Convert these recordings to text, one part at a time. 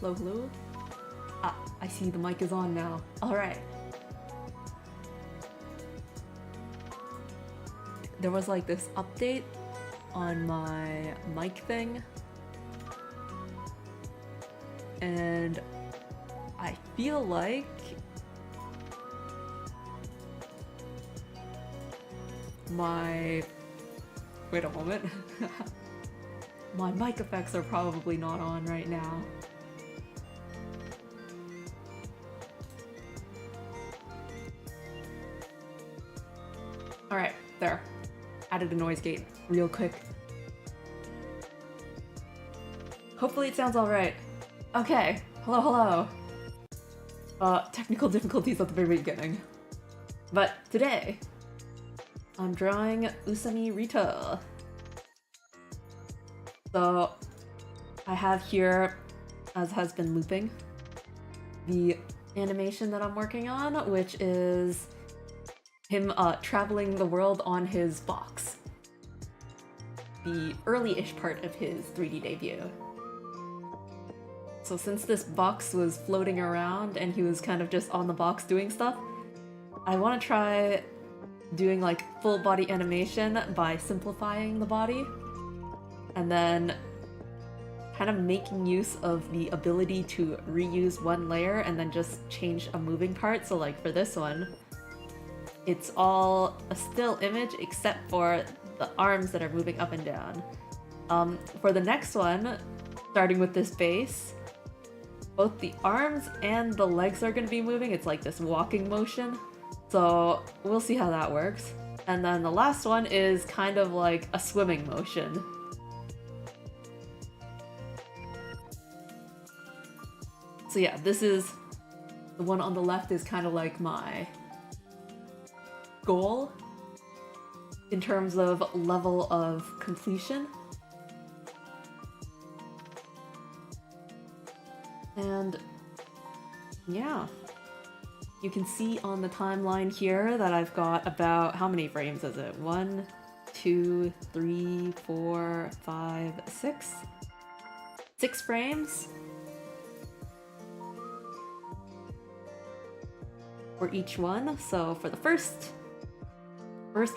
hello, hello. Ah, I see the mic is on now. Alright. There was like this update on my mic thing. And I feel like my... Wait a moment. My mic effects are probably not on right now. Alright, there. Added a noise gate real quick. Hopefully it sounds alright. Okay, hello, hello. Technical difficulties at the very beginning. But today, I'm drawing Usami Rita. So, I have here, as has been looping, the animation that I'm working on, which is him traveling the world on his box. The early-ish part of his 3D debut. So since this box was floating around and he was kind of just on the box doing stuff, I want to try doing like full body animation by simplifying the body and then kind of making use of the ability to reuse one layer and then just change a moving part. So like for this one, it's all a still image except for the arms that are moving up and down. For the next one, starting with this base, both the arms and the legs are going to be moving. It's like this walking motion. So we'll see how that works. And then the last one is kind of like a swimming motion. So yeah, this is the one on the left is kind of like my goal in terms of level of completion. And yeah, you can see on the timeline here that I've got about, how many frames is it? 1, 2, 3, 4, 5, 6? 6 frames for each one. So for the first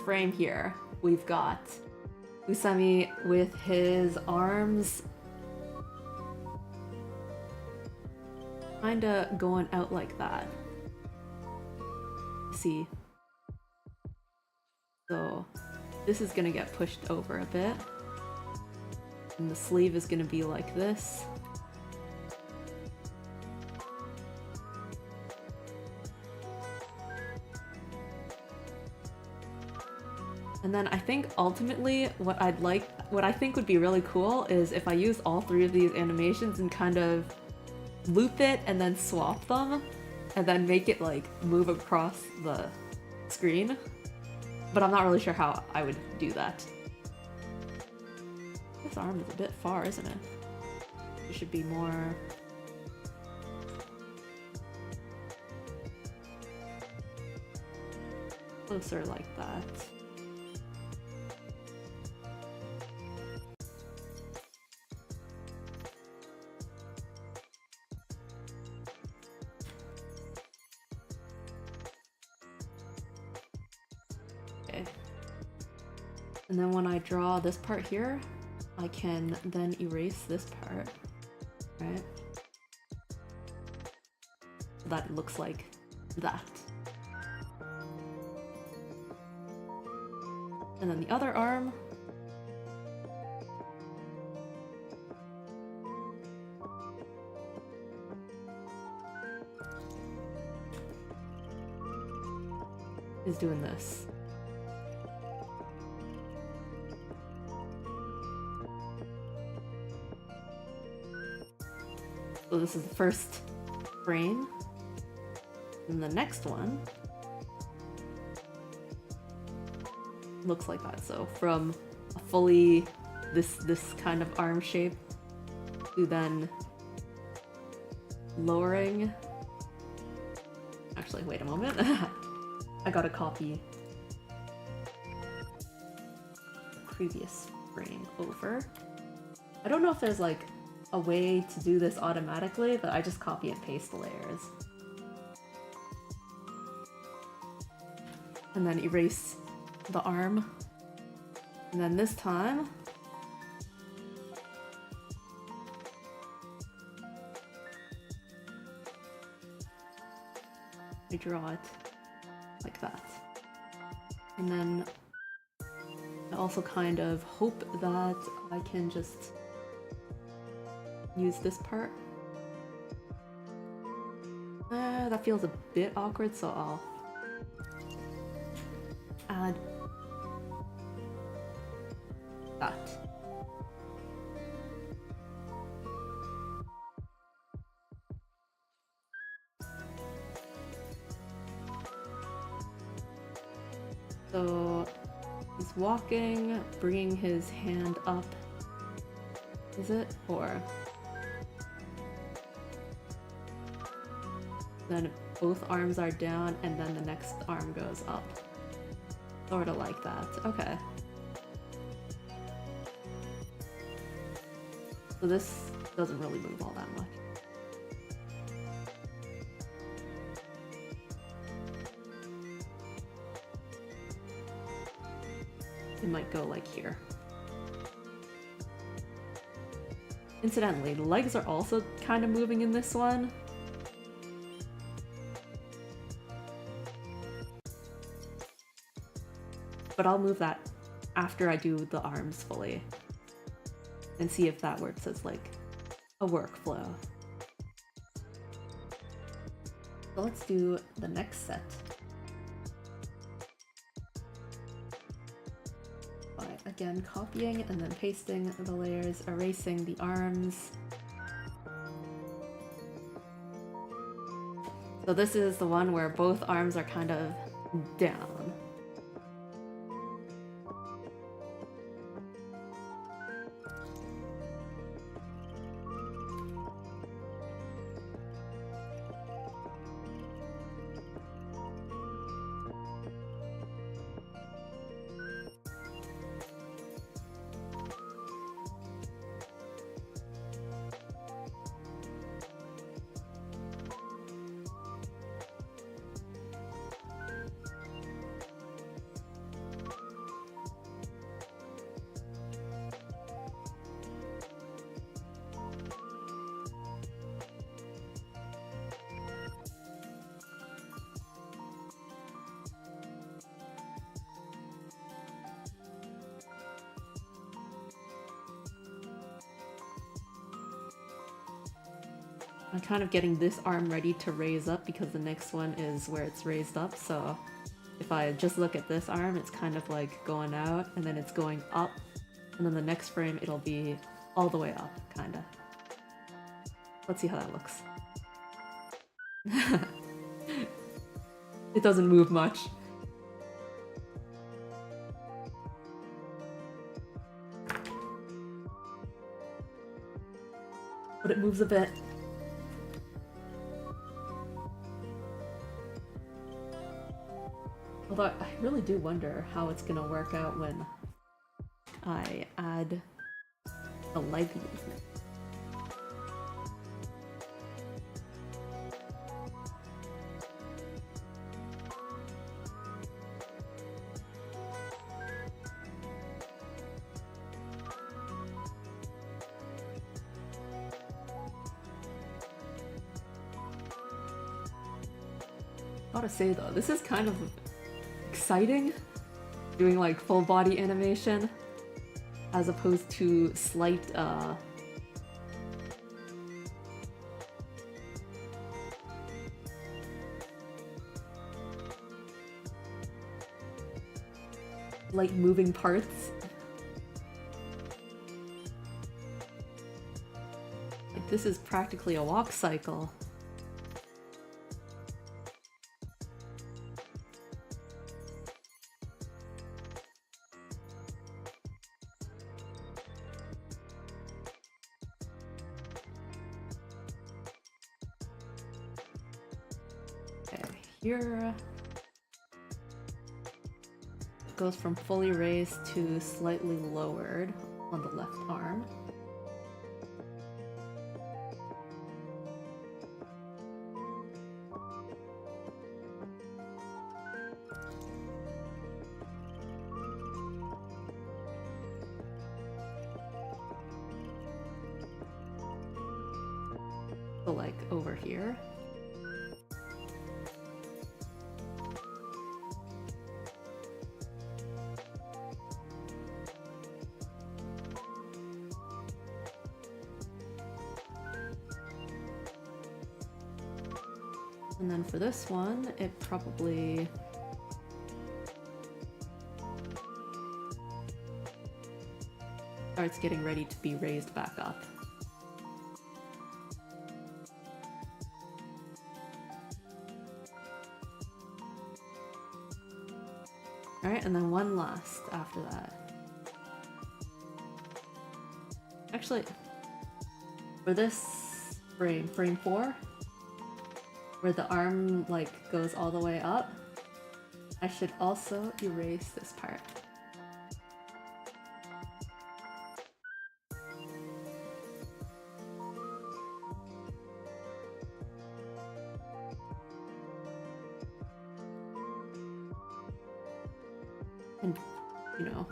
frame here, we've got Usami with his arms kinda going out like that. See. So this is gonna get pushed over a bit. And the sleeve is gonna be like this. And then I think ultimately what I think would be really cool is if I use all 3 of these animations and kind of loop it and then swap them and then make it like move across the screen. But I'm not really sure how I would do that. This arm is a bit far, isn't it? It should be more... closer like that. And then when I draw this part here, I can then erase this part, right? So that looks like that. And then the other arm. Is doing this. So this is the first frame, and the next one looks like that. So from a fully this kind of arm shape to then lowering. Actually, wait a moment. I gotta copy the previous frame over. I don't know if there's like a way to do this automatically, but I just copy and paste the layers. And then erase the arm. And then this time, I draw it like that. And then I also kind of hope that I can just use this part. That feels a bit awkward, so I'll add that. So he's walking, bringing his hand up. Is it? Or then both arms are down and then the next arm goes up. Sort of like that. Okay. So this doesn't really move all that much. It might go like here. Incidentally, the legs are also kind of moving in this one. But I'll move that after I do the arms fully and see if that works as like a workflow. So let's do the next set. By again copying and then pasting the layers, erasing the arms. So this is the one where both arms are kind of down. I'm kind of getting this arm ready to raise up because the next one is where it's raised up, so if I just look at this arm, it's kind of like going out and then it's going up, and then the next frame it'll be all the way up, kinda. Let's see how that looks. It doesn't move much. But it moves a bit. Although I really do wonder how it's gonna work out when I add a leg movement. Gotta say though, this is kind of exciting, doing like full body animation as opposed to slight like moving parts. Like this is practically a walk cycle. Here it goes from fully raised to slightly lowered on the left arm. So like over here. And then for this one, it probably starts getting ready to be raised back up. Alright, and then one last after that. Actually, for this frame, frame 4, where the arm like goes all the way up, I should also erase this part. And, you know,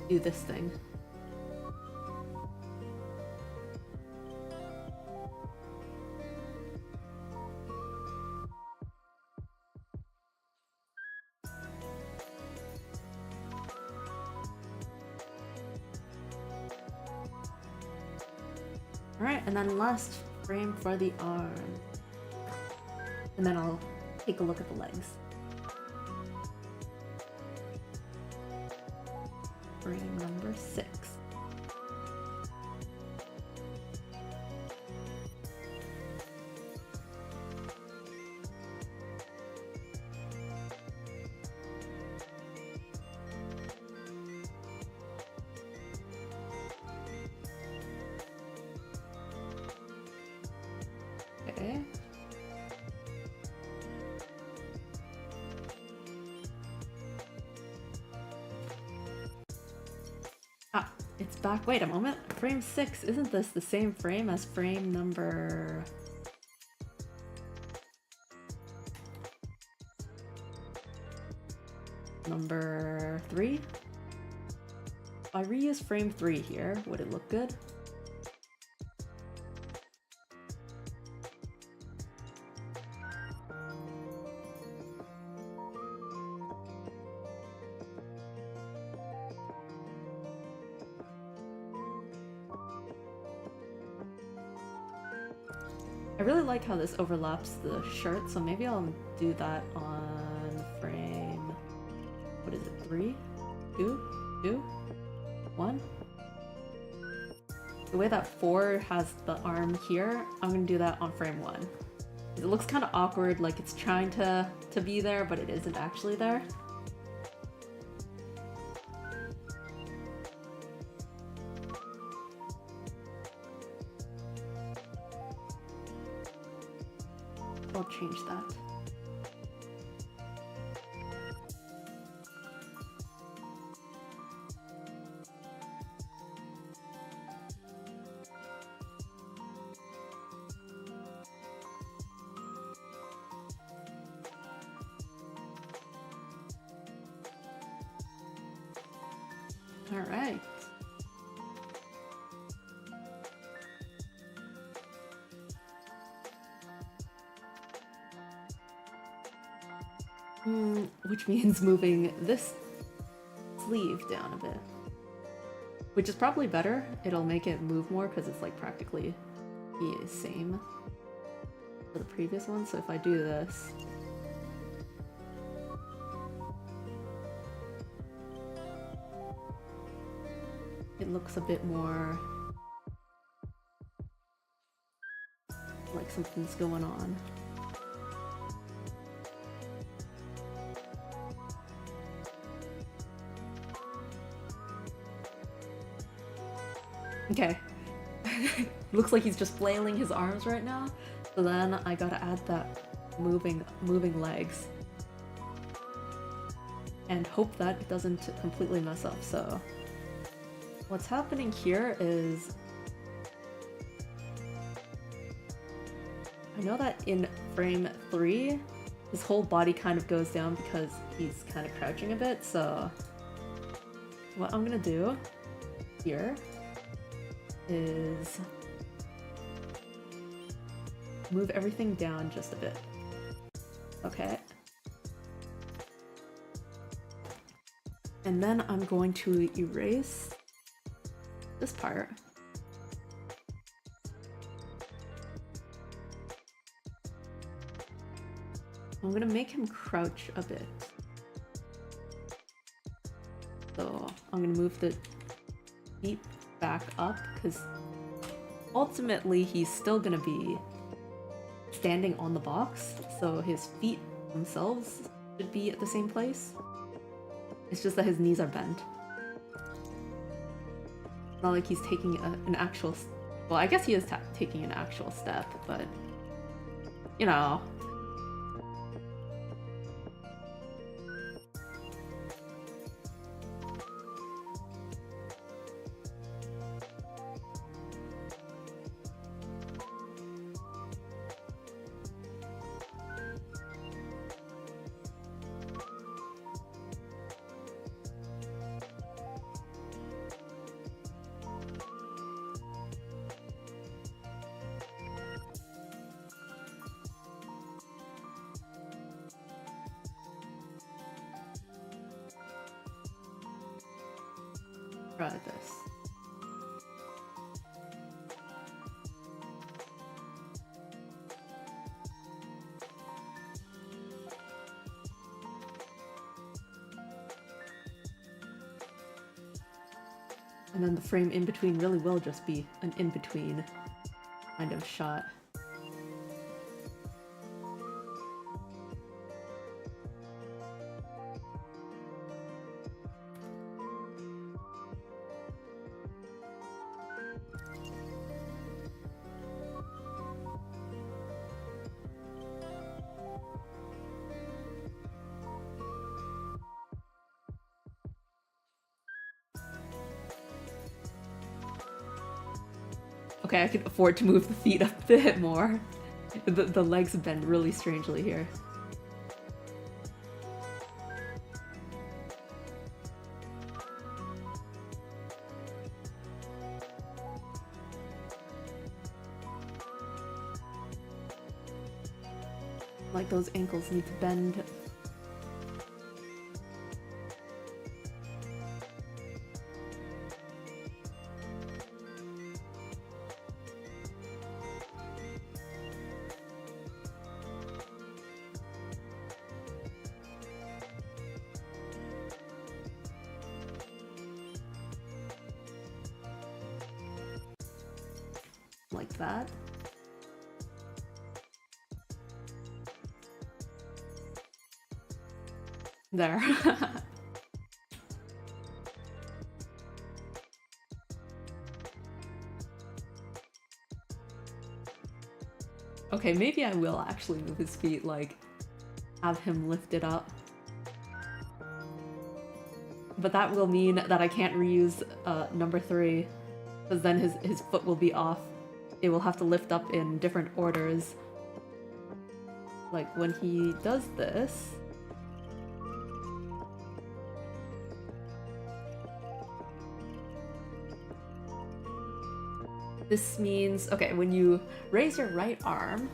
do this thing. Alright, and then last frame for the arm. And then I'll take a look at the legs. Frame number 6. Okay. Ah, it's back. Wait a moment. Frame 6. Isn't this the same frame as frame number... number 3? If I reuse frame 3 here, would it look good? I really like how this overlaps the shirt, so maybe I'll do that on frame... what is it, 3? 2? 2? 1? The way that 4 has the arm here, I'm gonna do that on frame 1. It looks kind of awkward, like it's trying to be there, but it isn't actually there. I'll change that. All right. Which means moving this sleeve down a bit. Which is probably better. It'll make it move more because it's like practically the same for the previous one. So if I do this, it looks a bit more like something's going on. Okay. Looks like he's just flailing his arms right now. So then I gotta add that moving legs. And hope that it doesn't completely mess up. So what's happening here is I know that in frame 3 his whole body kind of goes down because he's kind of crouching a bit. So what I'm gonna do here is move everything down just a bit. Okay. And then I'm going to erase this part. I'm gonna make him crouch a bit. So I'm gonna move the feet back up because ultimately he's still gonna be standing on the box, so his feet themselves should be at the same place. It's just that his knees are bent. It's not like he's taking an actual... Well, I guess he is taking an actual step, but... You know... Try this. And then the frame in between really will just be an in-between kind of shot. Okay, I can afford to move the feet a bit more. The legs bend really strangely here. Like those ankles need to bend. Like that. There. Okay, maybe I will actually move his feet, like, have him lift it up. But that will mean that I can't reuse number 3, because then his foot will be off. It will have to lift up in different orders. Like, when he does this... This means, okay, when you raise your right arm,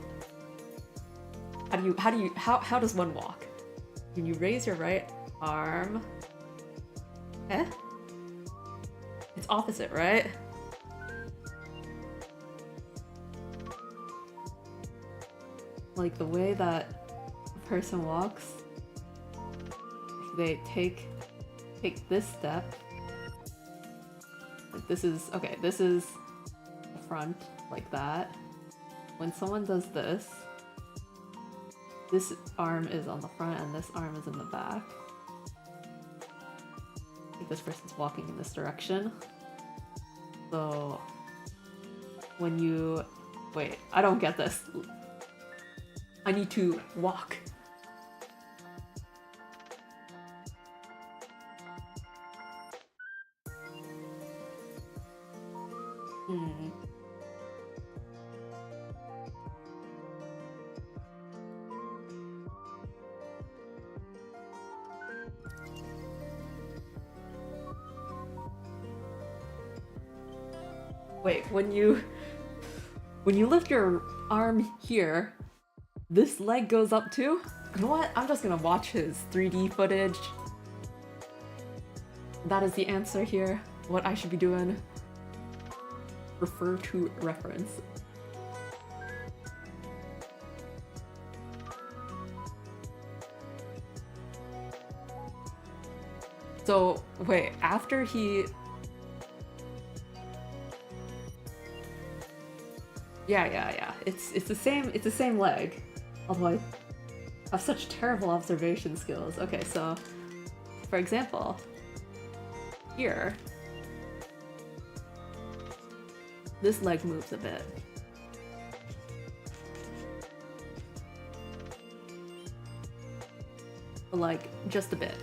how does one walk? When you raise your right arm, it's opposite, right? Like the way that a person walks, they take this step. Like this is, okay, this is front like that. When someone does this, this arm is on the front and this arm is in the back. I think this person's walking in this direction. So when you... Wait, I don't get this. I need to walk. Wait, when you... when you lift your arm here, this leg goes up too? You know what? I'm just gonna watch his 3D footage. That is the answer here. What I should be doing. Refer to reference. So, wait, after he... Yeah. It's the same leg. Although I have such terrible observation skills. Okay, so for example, here this leg moves a bit. Like just a bit.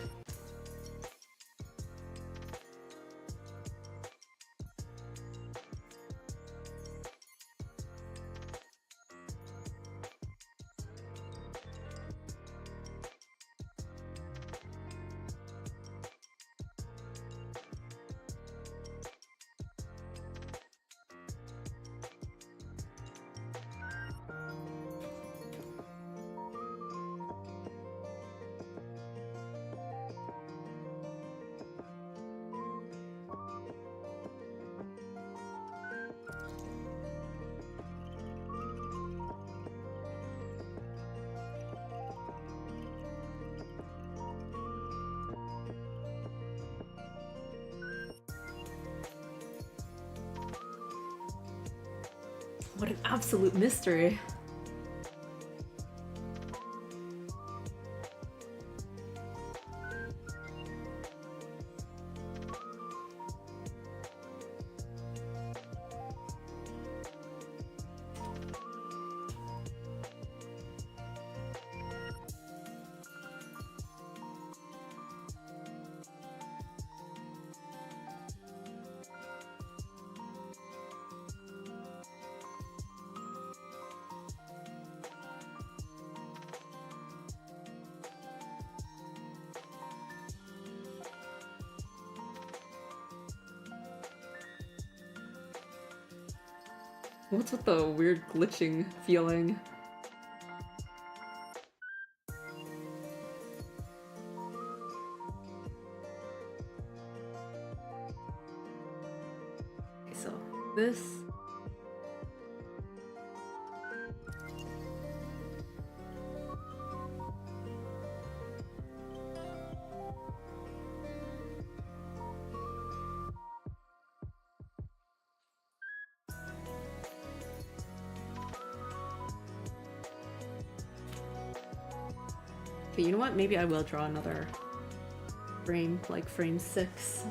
What an absolute mystery. What's with the weird glitching feeling? Okay, so this... Okay, you know what? Maybe I will draw another frame, like frame 6.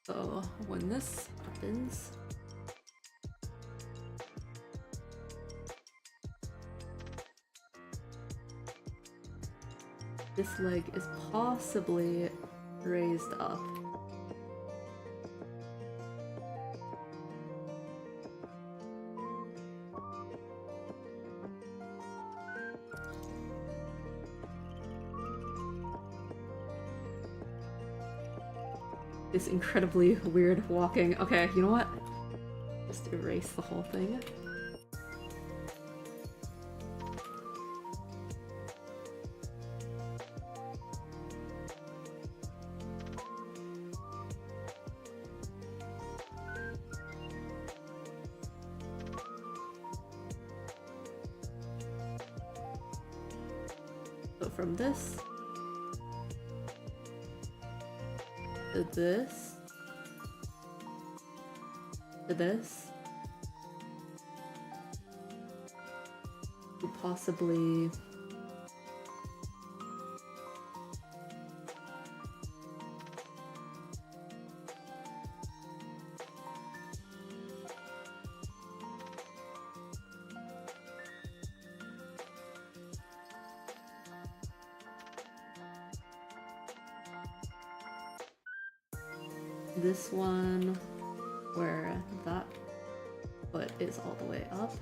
So when this happens, this leg is possibly raised up. This incredibly weird walking. Okay, you know what? Just erase the whole thing. So from this to this, to this. Possibly this one where that foot is all the way up.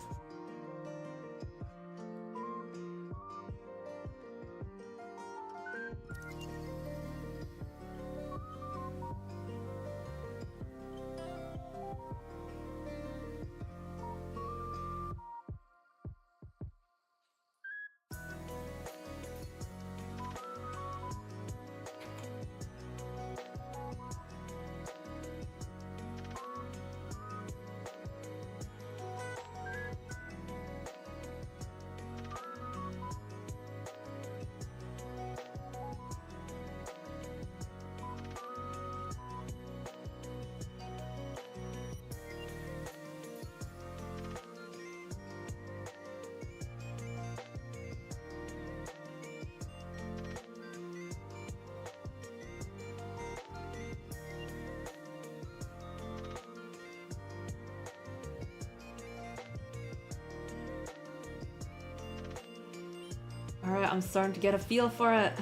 Alright, I'm starting to get a feel for it.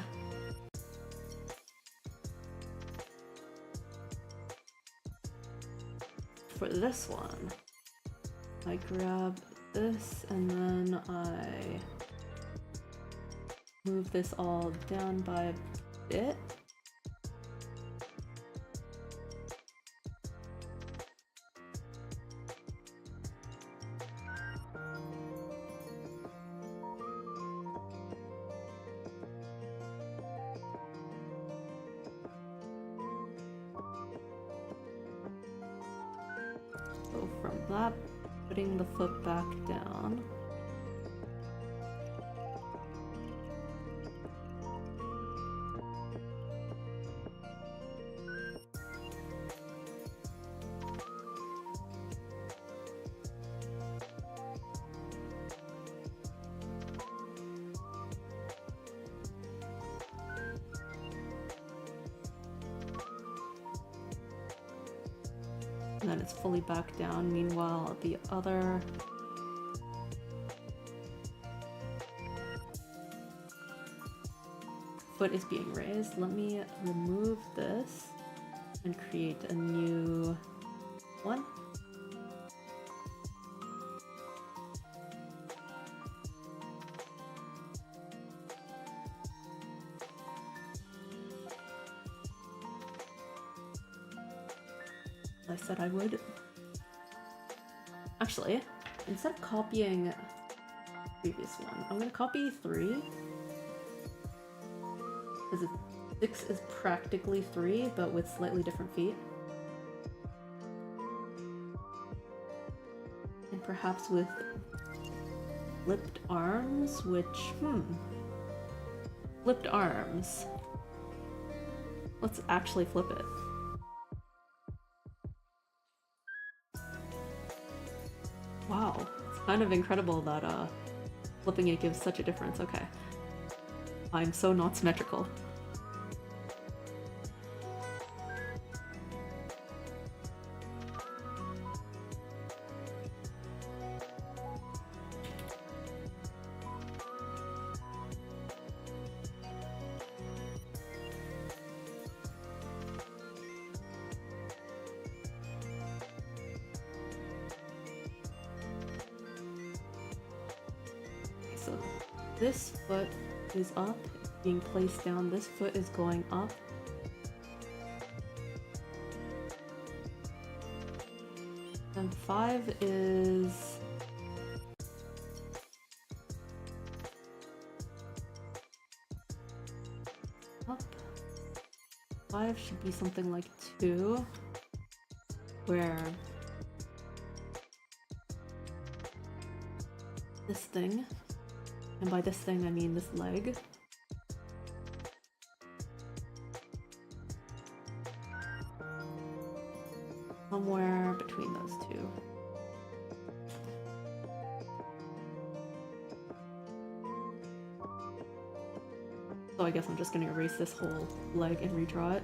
For this one, I grab this and then I move this all down by a bit. So from that, putting the foot back down. And then it's fully back down. Meanwhile, the other foot is being raised. Let me remove this and create a new one. I said I would. Actually, instead of copying the previous one, I'm gonna copy 3. Because 6 is practically 3, but with slightly different feet. And perhaps with flipped arms, which, flipped arms. Let's actually flip it. Wow, it's kind of incredible that flipping it gives such a difference. Okay. I'm so not symmetrical. So this foot is up, being placed down. This foot is going up. And 5 is up. 5 should be something like 2, where this thing, and by this thing I mean this leg, Somewhere between those two. So I guess I'm just gonna erase this whole leg and redraw it.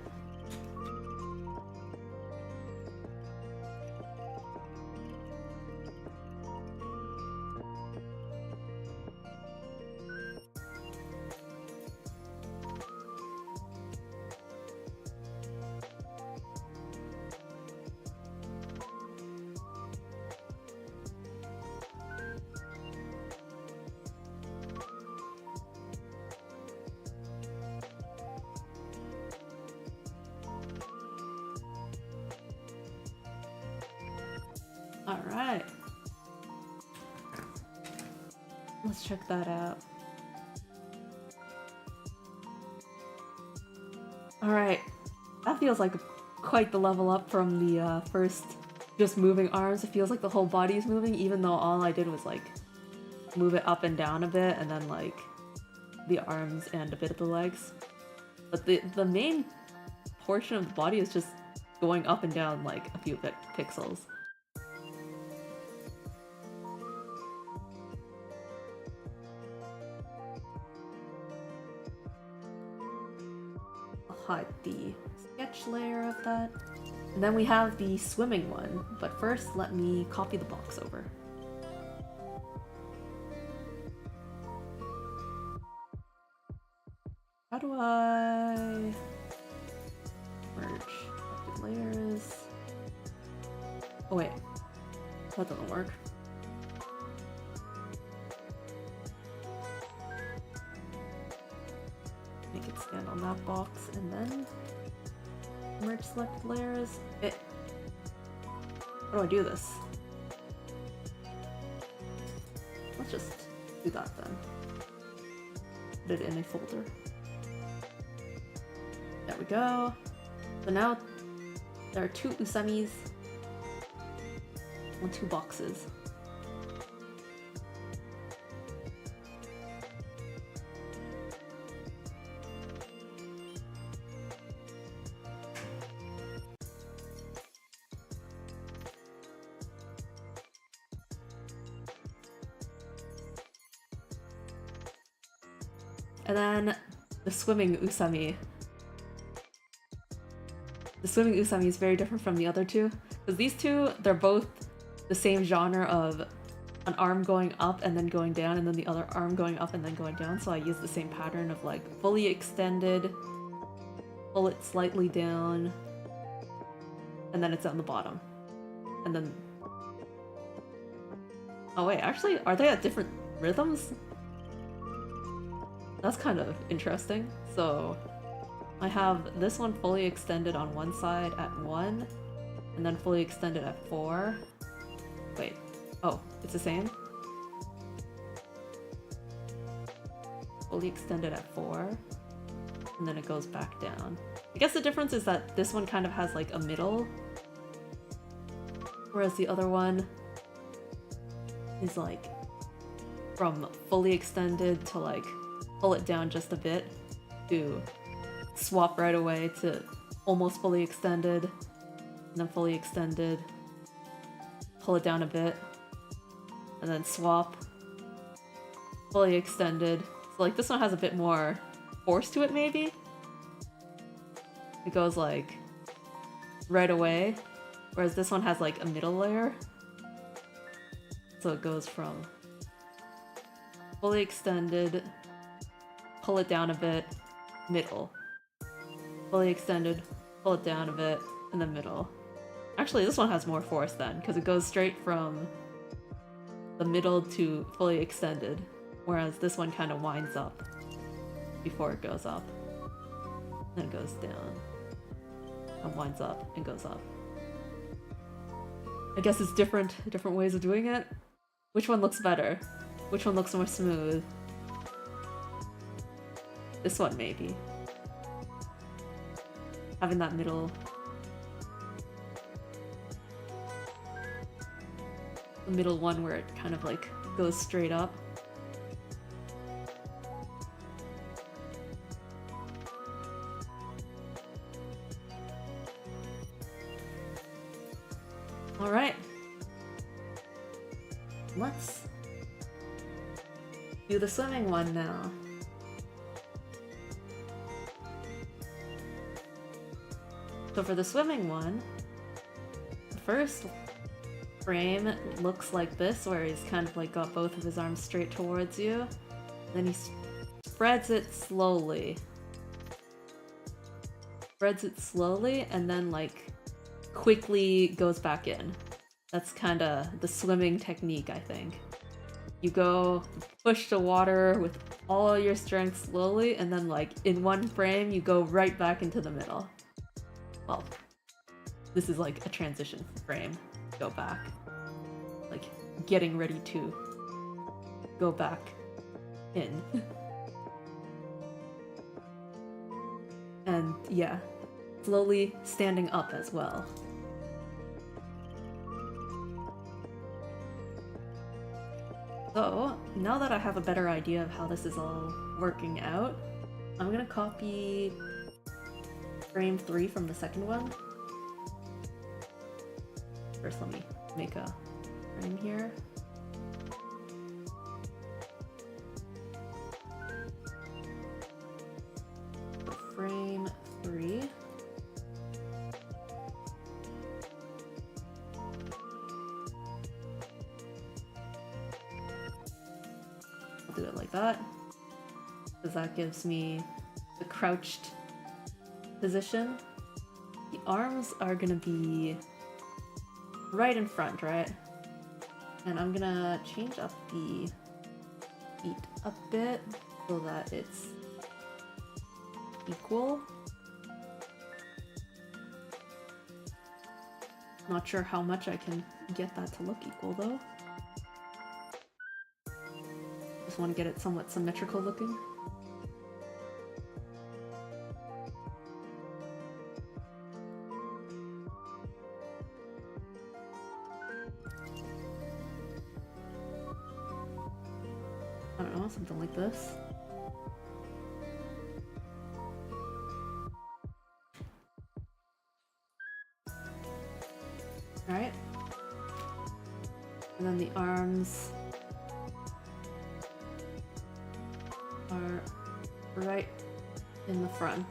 Alright. Let's check that out. Alright. That feels like quite the level up from the first just moving arms. It feels like the whole body is moving, even though all I did was like move it up and down a bit and then like the arms and a bit of the legs. But the main portion of the body is just going up and down like a few pixels. Hide the sketch layer of that. And then we have the swimming one, but first let me copy the box over. How do I merge selected layers? Oh wait, that doesn't work. Make it stand on that box and then merge selected layers. How do I do this? Let's just do that then. Put it in a folder. There we go. So now there are two usamis on two boxes. And then the swimming usami. The swimming usami is very different from the other two, because these two, they're both the same genre of an arm going up and then going down, and then the other arm going up and then going down, so I use the same pattern of like fully extended, pull it slightly down, and then it's on the bottom. And then... Oh wait, actually, are they at different rhythms? That's kind of interesting. So I have this one fully extended on one side at 1, and then fully extended at 4. Wait, oh, it's the same? Fully extended at 4, and then it goes back down. I guess the difference is that this one kind of has like a middle, whereas the other one is like from fully extended to like pull it down just a bit to swap right away to almost fully extended, and then fully extended, pull it down a bit, and then swap, fully extended. So like this one has a bit more force to it maybe? It goes like right away, whereas this one has like a middle layer. So it goes from fully extended, pull it down a bit, middle. Fully extended, pull it down a bit, and then middle. Actually, this one has more force then, because it goes straight from the middle to fully extended, whereas this one kind of winds up before it goes up. Then it goes down, and winds up, and goes up. I guess it's different ways of doing it. Which one looks better? Which one looks more smooth? This one, maybe. Having that middle... the middle one where it kind of like goes straight up. Alright. Let's do the swimming one now. So for the swimming one, the first frame looks like this, where he's kind of like got both of his arms straight towards you. Then he spreads it slowly. Spreads it slowly and then like quickly goes back in. That's kind of the swimming technique, I think. You go push the water with all your strength slowly, and then like in one frame you go right back into the middle. Well, this is like a transition frame. Go back. Like getting ready to go back in. And yeah, slowly standing up as well. So, now that I have a better idea of how this is all working out, I'm gonna copy frame 3 from the second one. First, let me make a frame here. So frame 3. I'll do it like that, because that gives me the crouched position. The arms are gonna be right in front, right? And I'm gonna change up the feet a bit so that it's equal. Not sure how much I can get that to look equal though. Just want to get it somewhat symmetrical looking. I don't know, something like this. Alright. And then the arms are right in the front.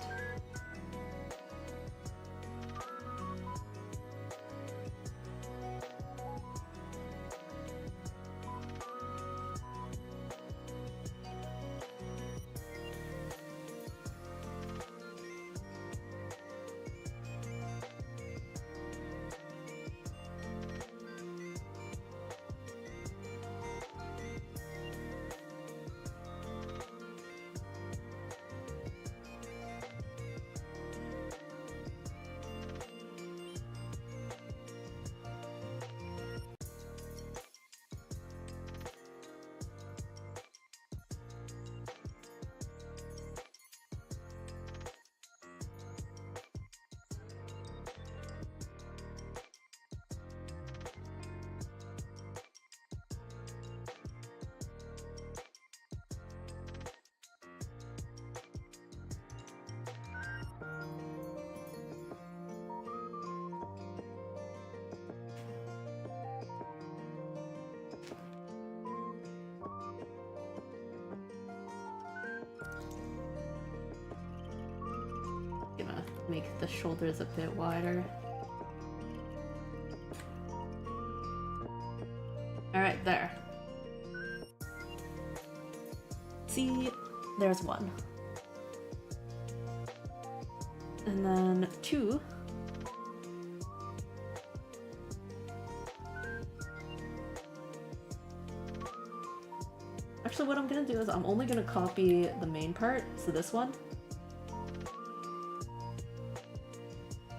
Gonna make the shoulders a bit wider. Alright, there. See, there's one. And then 2. Actually, what I'm gonna do is I'm only gonna copy the main part, so this one.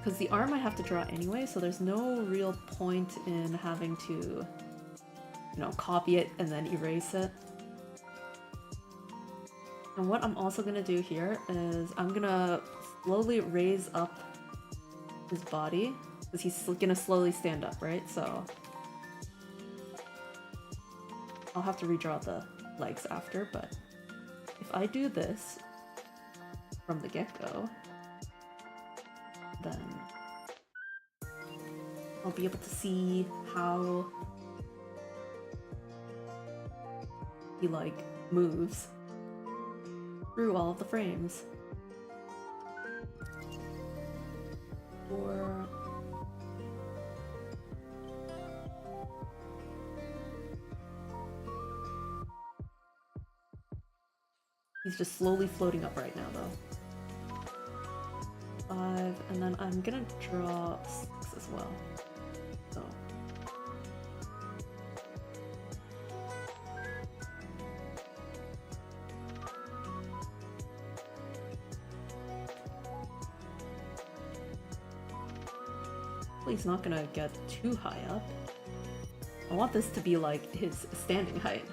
Because the arm I have to draw anyway, so there's no real point in having to, you know, copy it and then erase it. And what I'm also gonna do here is I'm gonna slowly raise up his body, because he's gonna slowly stand up, right? So I'll have to redraw the legs after, but if I do this from the get-go, then I'll be able to see how he like moves through all of the frames. Or he's just slowly floating up right now though. 5, and then I'm gonna draw 6 as well. So he's not gonna get too high up. I want this to be like his standing height.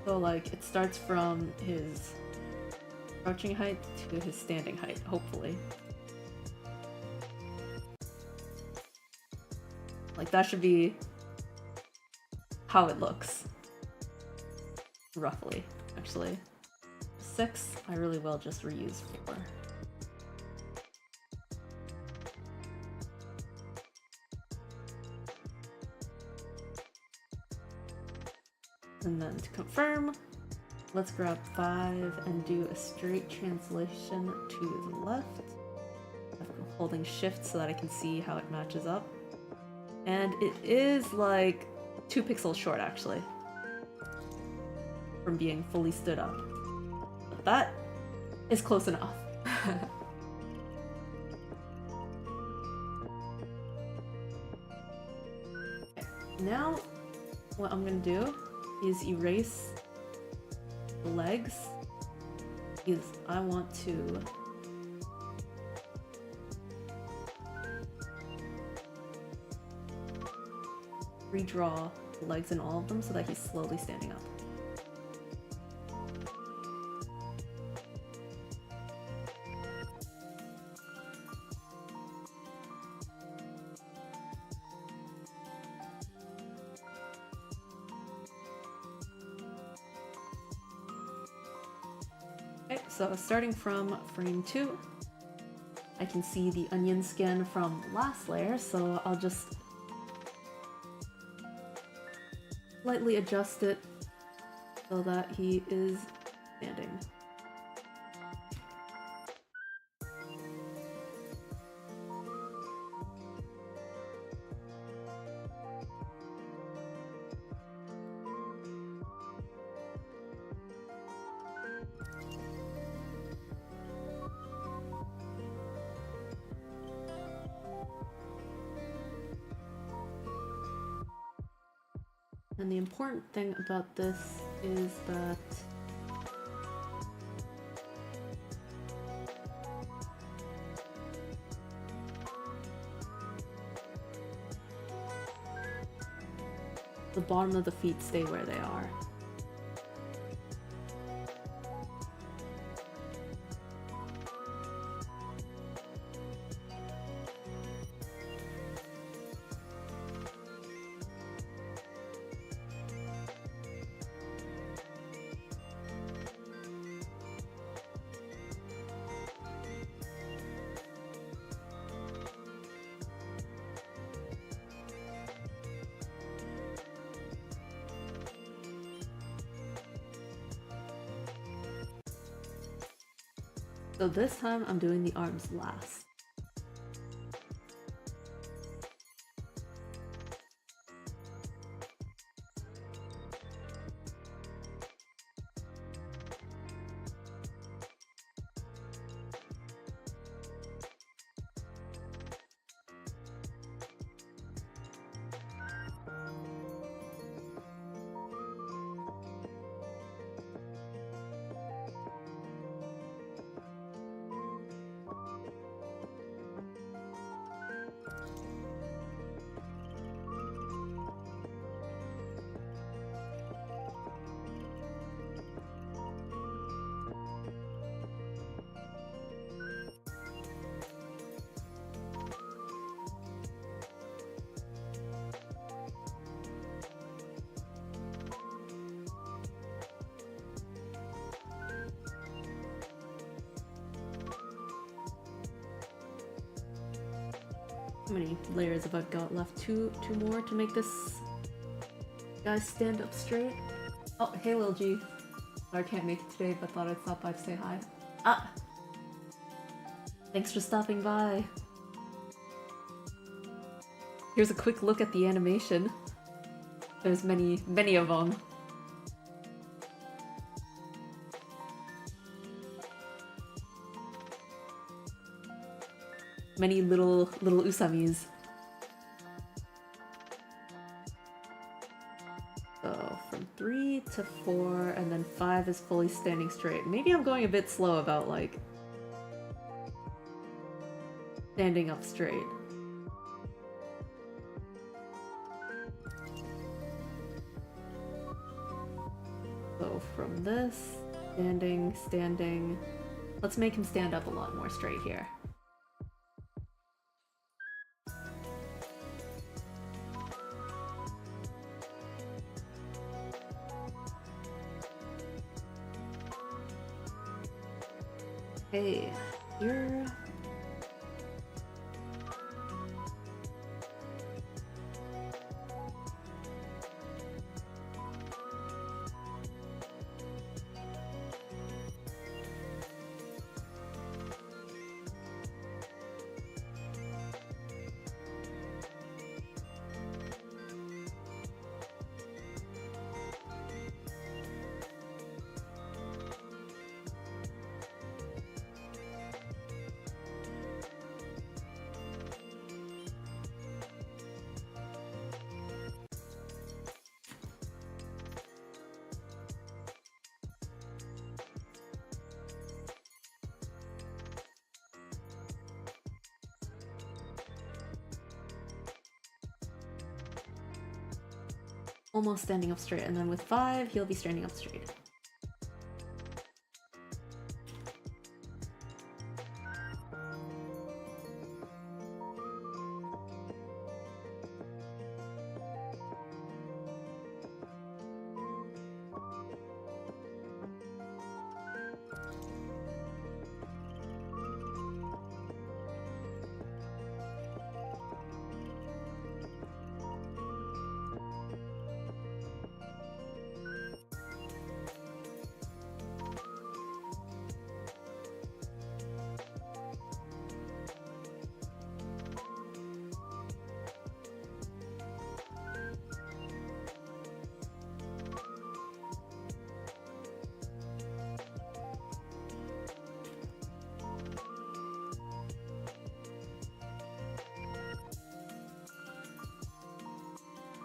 So like it starts from his crouching height to his standing height, hopefully. Like that should be how it looks. Roughly, actually. 6, I really will just reuse 4. And then to confirm, let's grab 5 and do a straight translation to the left. I'm holding shift so that I can see how it matches up. And it is like 2 pixels short actually from being fully stood up. But that is close enough. Okay, now what I'm gonna do is erase the legs because I want to redraw the legs in all of them so that he's slowly standing up. Okay, so starting from frame 2, I can see the onion skin from last layer, so I'll just slightly adjust it so that he is standing. And the important thing about this is that the bottom of the feet stay where they are. So this time I'm doing the arms last. How many layers have I got left? Two more to make this guy stand up straight. Oh, hey Lil G. Sorry I can't make it today, but thought I'd stop by to say hi. Ah! Thanks for stopping by. Here's a quick look at the animation. There's many, many of them. Many little Usamis. So from 3 to 4, and then 5 is fully standing straight. Maybe I'm going a bit slow about like standing up straight. So from this, standing. Let's make him stand up a lot more straight here. Okay, here. Almost standing up straight, and then with 5, he'll be standing up straight.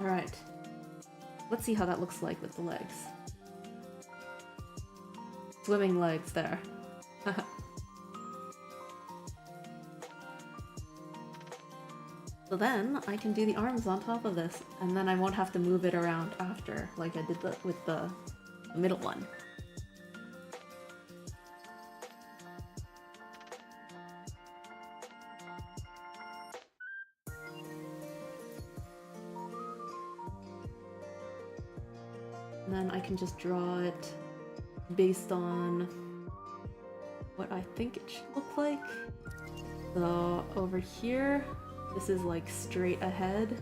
Alright. Let's see how that looks like with the legs. Swimming legs there. So then I can do the arms on top of this, and then I won't have to move it around after, like I did with the middle one. And then I can just draw it based on what I think it should look like. So over here, this is like straight ahead.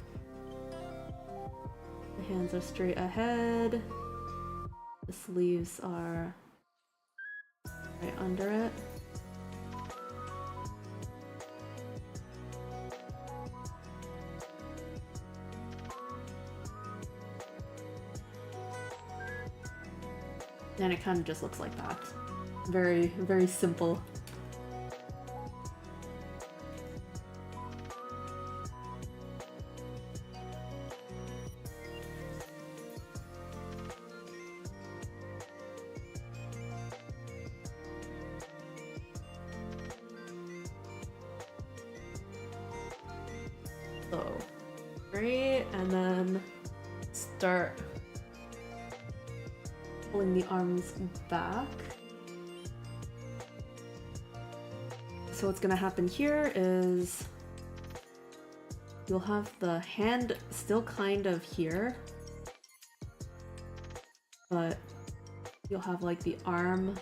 The hands are straight ahead. The sleeves are right under it. And it kind of just looks like that. Very, very simple. So, great, and then start pulling the arms back. So what's gonna happen here is you'll have the hand still kind of here, but you'll have like the arm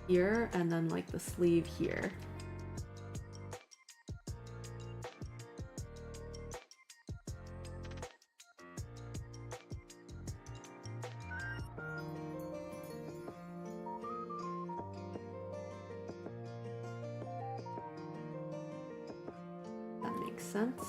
here and then like the sleeve here. makes sense.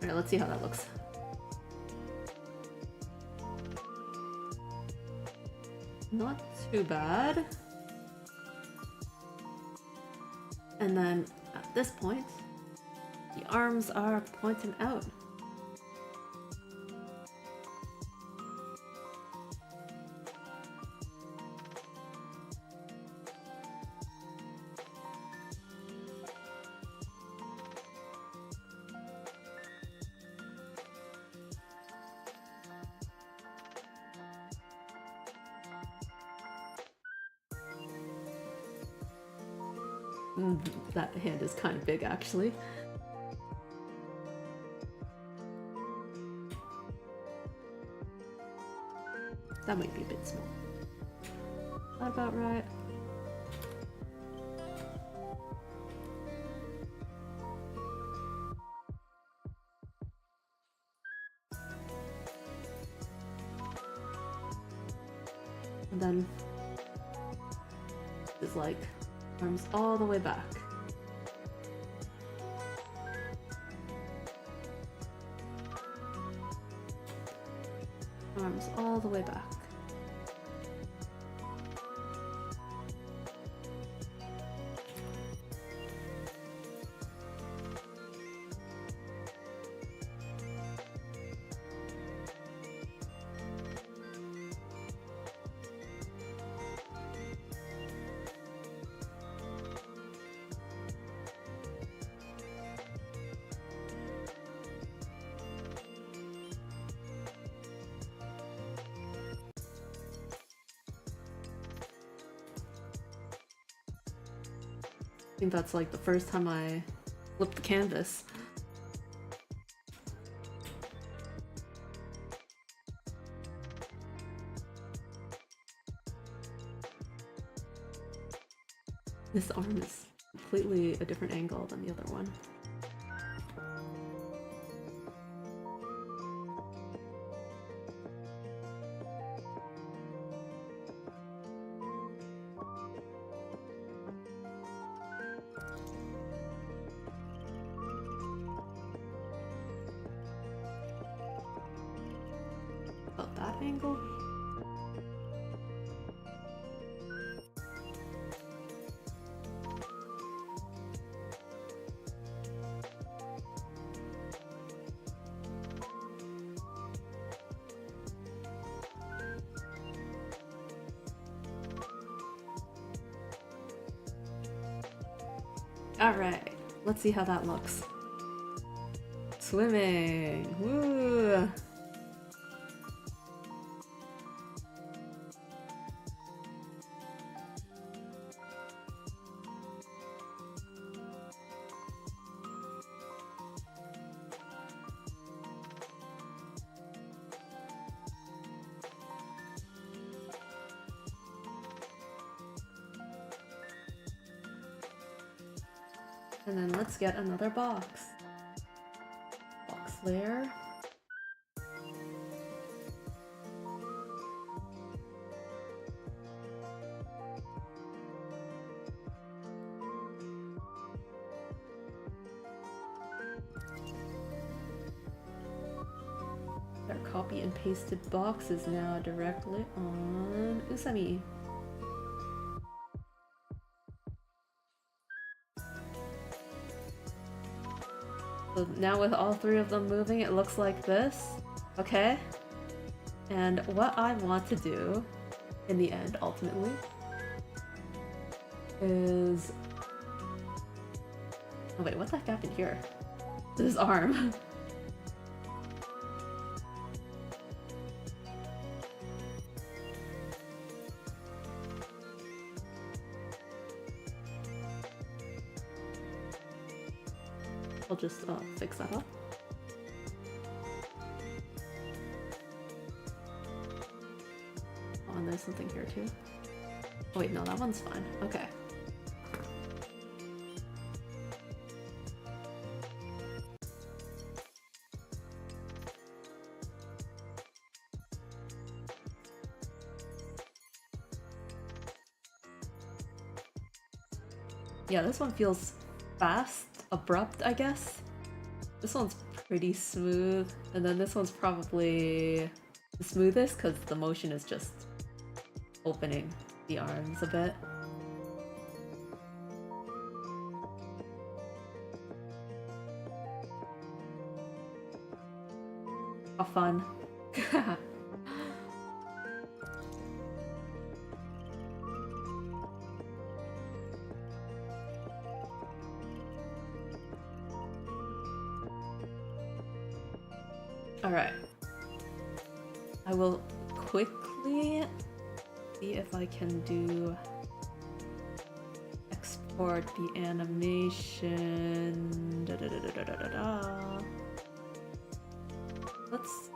Alright, let's see how that looks. Not too bad. And then at this point, the arms are pointing out. That hand is kind of big, actually. That might be a bit small. Is that about right? And then it's like arms all the way back. Arms all the way back. I think that's like the first time I flipped the canvas. This arm is completely a different angle than the other one. About that angle? Alright, let's see how that looks. Swimming! Woo! And then let's get another box. Box layer. Our copy and pasted box is now directly on Usami. So now with all three of them moving, it looks like this. Okay? And what I want to do, in the end, ultimately, is... Oh wait, what the heck happened here? This arm. I'll just fix that up. Oh, and there's something here too. Oh, wait, no, that one's fine. Okay. Yeah, this one feels fast, abrupt, I guess. This one's pretty smooth, and then this one's probably the smoothest because the motion is just opening the arms a bit. How fun. Alright. I will quickly see if I can do export the animation. Let's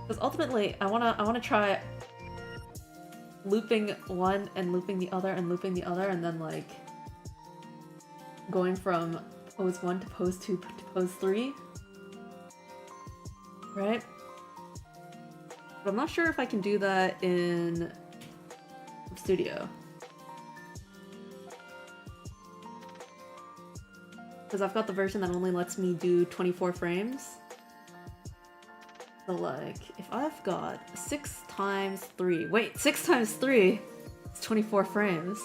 because ultimately I wanna try looping one and looping the other and looping the other and then like going from pose 1 to pose 2 to pose 3. Right? But I'm not sure if I can do that in CLIPSTUDIO. Because I've got the version that only lets me do 24 frames. So like, if I've got 6 times 3... Wait, 6 times 3 is 24 frames.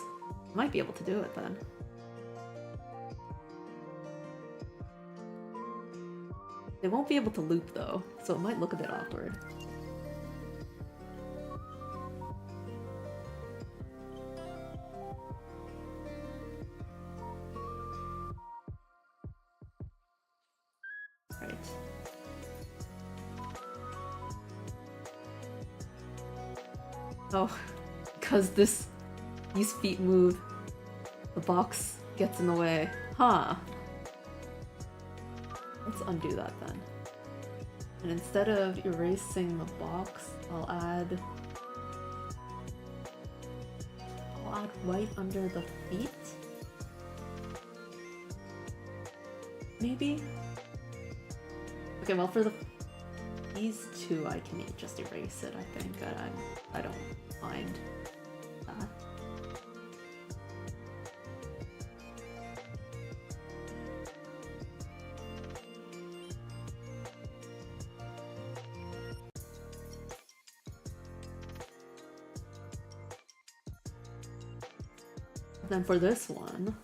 I might be able to do it then. They won't be able to loop though, so it might look a bit awkward. Right. Oh, because these feet move, the box gets in the way. Huh. Let's undo that then. And instead of erasing the box, I'll add white under the feet? Maybe? Okay, well for these two I can just erase it, I think. I don't mind that. Then for this one,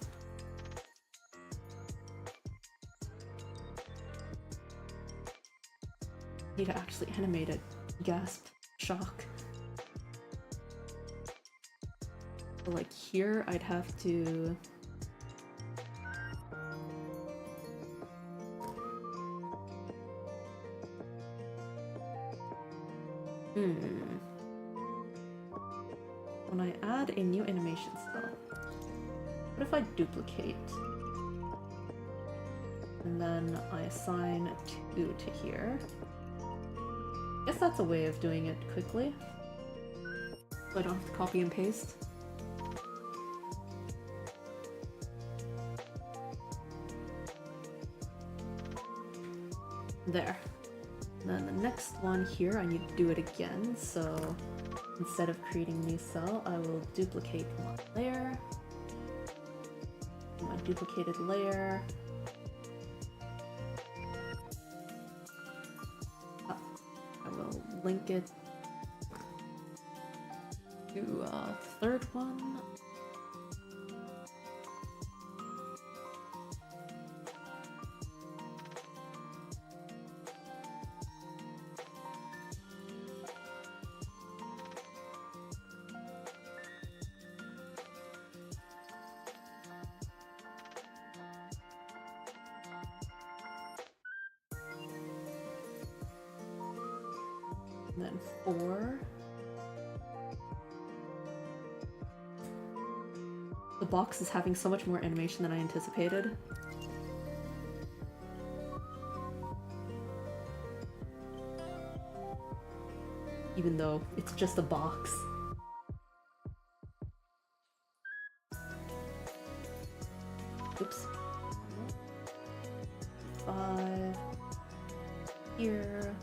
I need to actually animate it. Gasp. Shock. So like here, I'd have to... When I add a new animation style, what if I duplicate? And then I assign 2 to here. I guess that's a way of doing it quickly, so I don't have to copy and paste. There. And then the next one here, I need to do it again, so instead of creating a new cell, I will duplicate my layer. My duplicated layer. I will link it to a third one. And then 4. box is having so much more animation than I anticipated. Even though it's just a box. Oops. 5 here.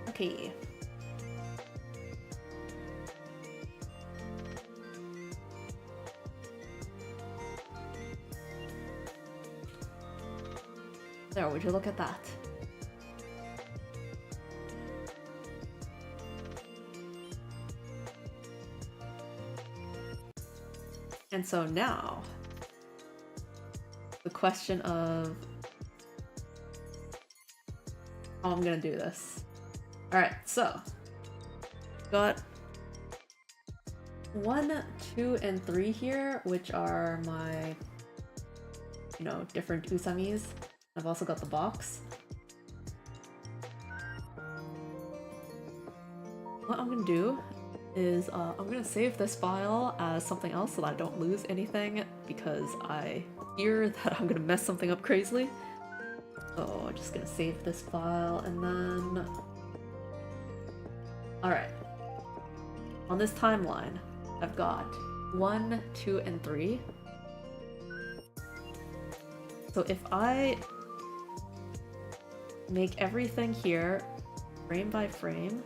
Okay. There, would you look at that? And so now, the question of how I'm gonna do this. Alright, so got 1, 2, and 3 here, which are my, you know, different Usamis. I've also got the box. What I'm gonna do is I'm gonna save this file as something else so that I don't lose anything, because I fear that I'm gonna mess something up crazily. So I'm just gonna save this file and then... Alright. On this timeline, I've got 1, 2, and 3. So if I make everything here frame by frame,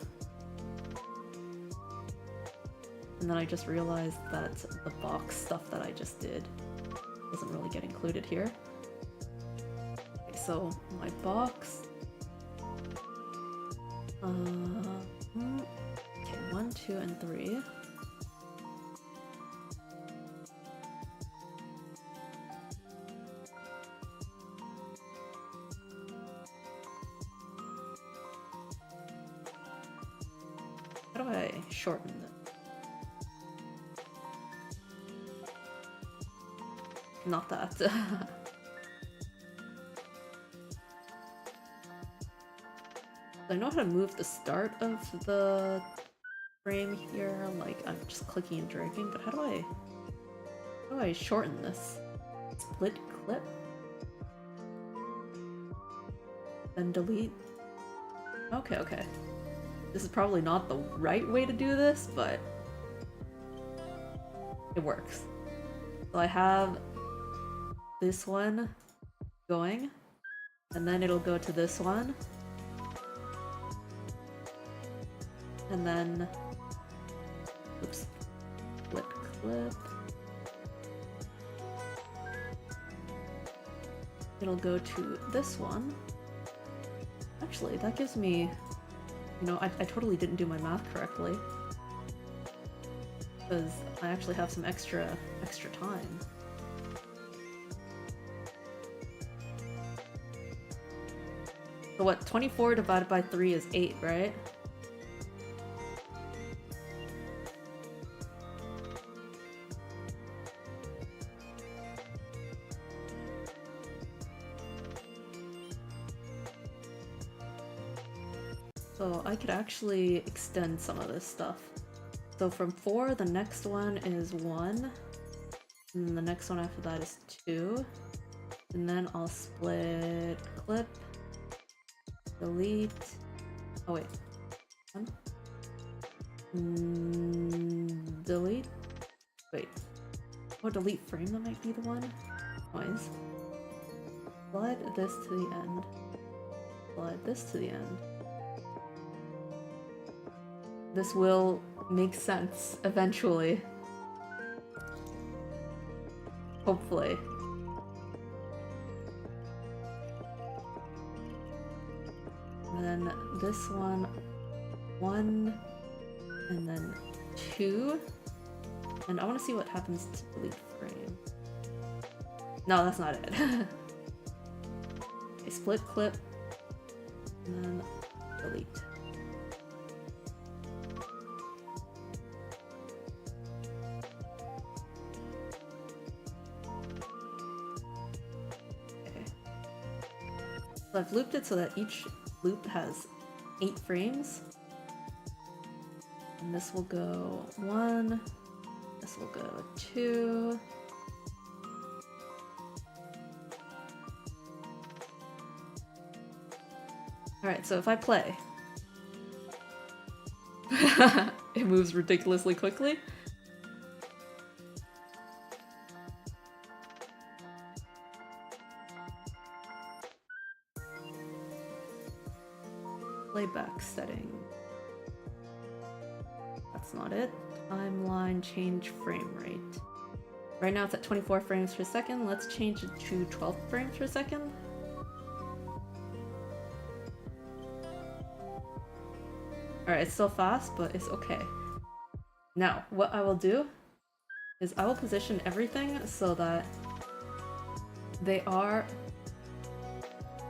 and then I just realized that the box stuff that I just did doesn't really get included here. Okay, so my box, okay, 1, 2, and 3. How do I shorten it? Not that. I know how to move the start of the frame here, like I'm just clicking and dragging, but how do I shorten this? Split clip? Then delete? Okay, okay. This is probably not the right way to do this, but it works. So I have this one going, and then it'll go to this one, and then, oops, split clip. It'll go to this one. Actually, that gives me, you know, I totally didn't do my math correctly, because I actually have some extra time. So what, 24 divided by 3 is 8, right? So I could actually extend some of this stuff. So from 4, the next one is 1, and then the next one after that is 2, and then I'll split clip, delete, oh wait, 1, delete, wait, oh, delete frame, that might be the one, noise, slide this to the end, slide this to the end. This will make sense eventually. Hopefully. And then this one, 1, and then 2. And I want to see what happens to delete frame. No, that's not it. Okay, split clip, and then delete. So I've looped it so that each loop has 8 frames. And this will go 1, this will go 2. Alright, so if I play, it moves ridiculously quickly. Playback setting. That's not it. Timeline change frame rate. Right now it's at 24 frames per second. Let's change it to 12 frames per second. Alright, it's still fast, but it's okay. Now, what I will do is I will position everything so that they are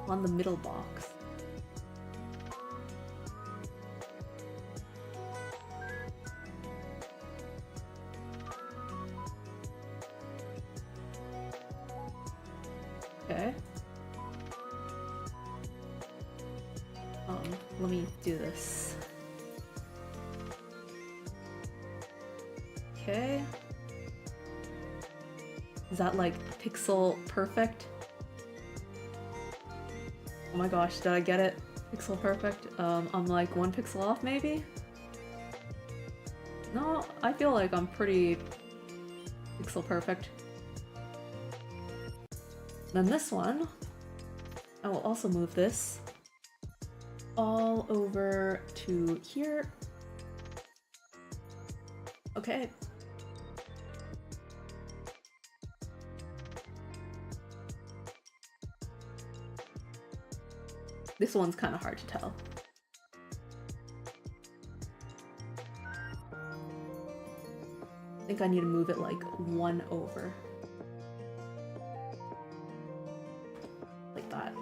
on the middle box. Okay. Let me do this. Okay. Is that like pixel perfect? Oh my gosh, did I get it? Pixel perfect? I'm like 1 pixel off maybe? No, I feel like I'm pretty pixel perfect. Then this one, I will also move this all over to here. Okay. This one's kind of hard to tell. I think I need to move it like 1 over. Like that.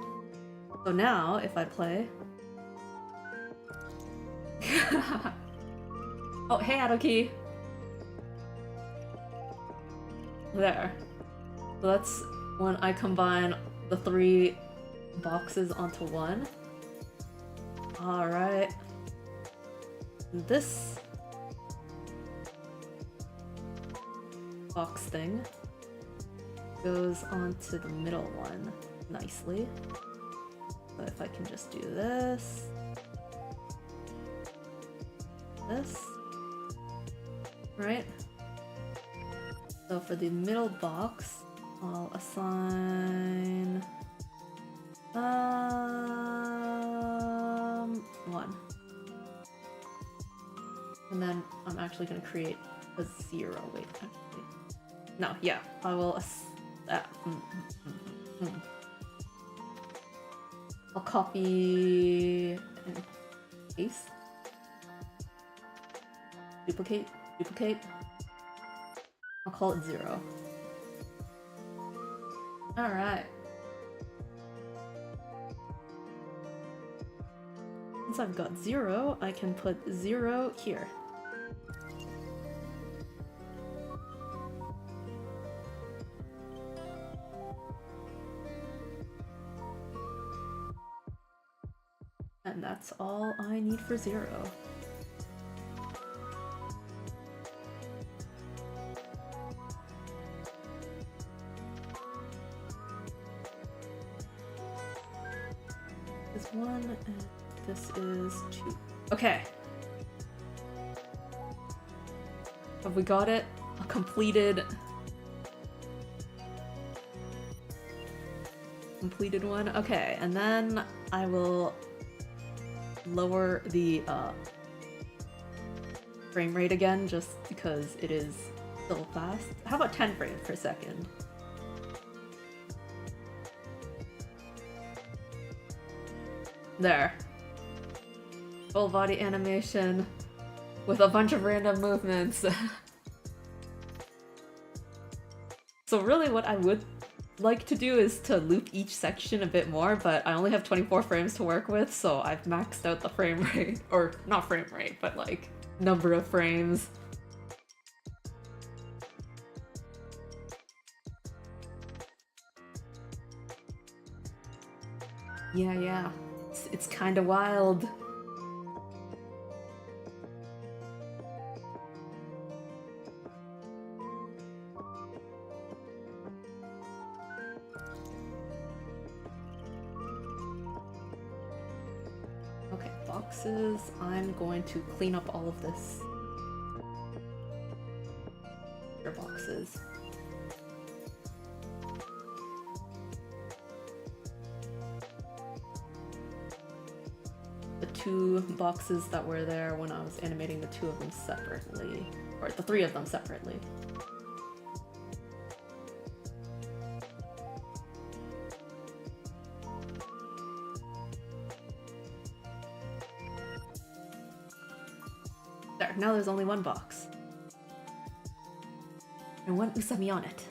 So now, if I play... Oh, hey Adoki! There. So that's when I combine the 3 boxes onto 1. Alright. This box thing goes onto the middle one nicely. So if I can just do this, right? So for the middle box, I'll assign 1. And then I'm actually going to create a 0. Wait, actually. No, yeah, I will I'll copy and paste. Duplicate. I'll call it 0. Alright. Once I've got 0, I can put 0 here. And that's all I need for 0. This is 1 and this is 2. Okay. Have we got it? A completed one? Okay, and then I will lower the frame rate again just because it is still fast. How about 10 frames per second? There. Full body animation with a bunch of random movements. So really what I would like to do is to loop each section a bit more, but I only have 24 frames to work with, so I've maxed out the frame rate. Or not frame rate, but like number of frames. Yeah. It's kind of wild. Okay, boxes. I'm going to clean up all of this. Your boxes. The 2 boxes that were there when I was animating the 2 of them separately. Or the 3 of them separately. There, now there's only 1 box. And 1 Usami on it.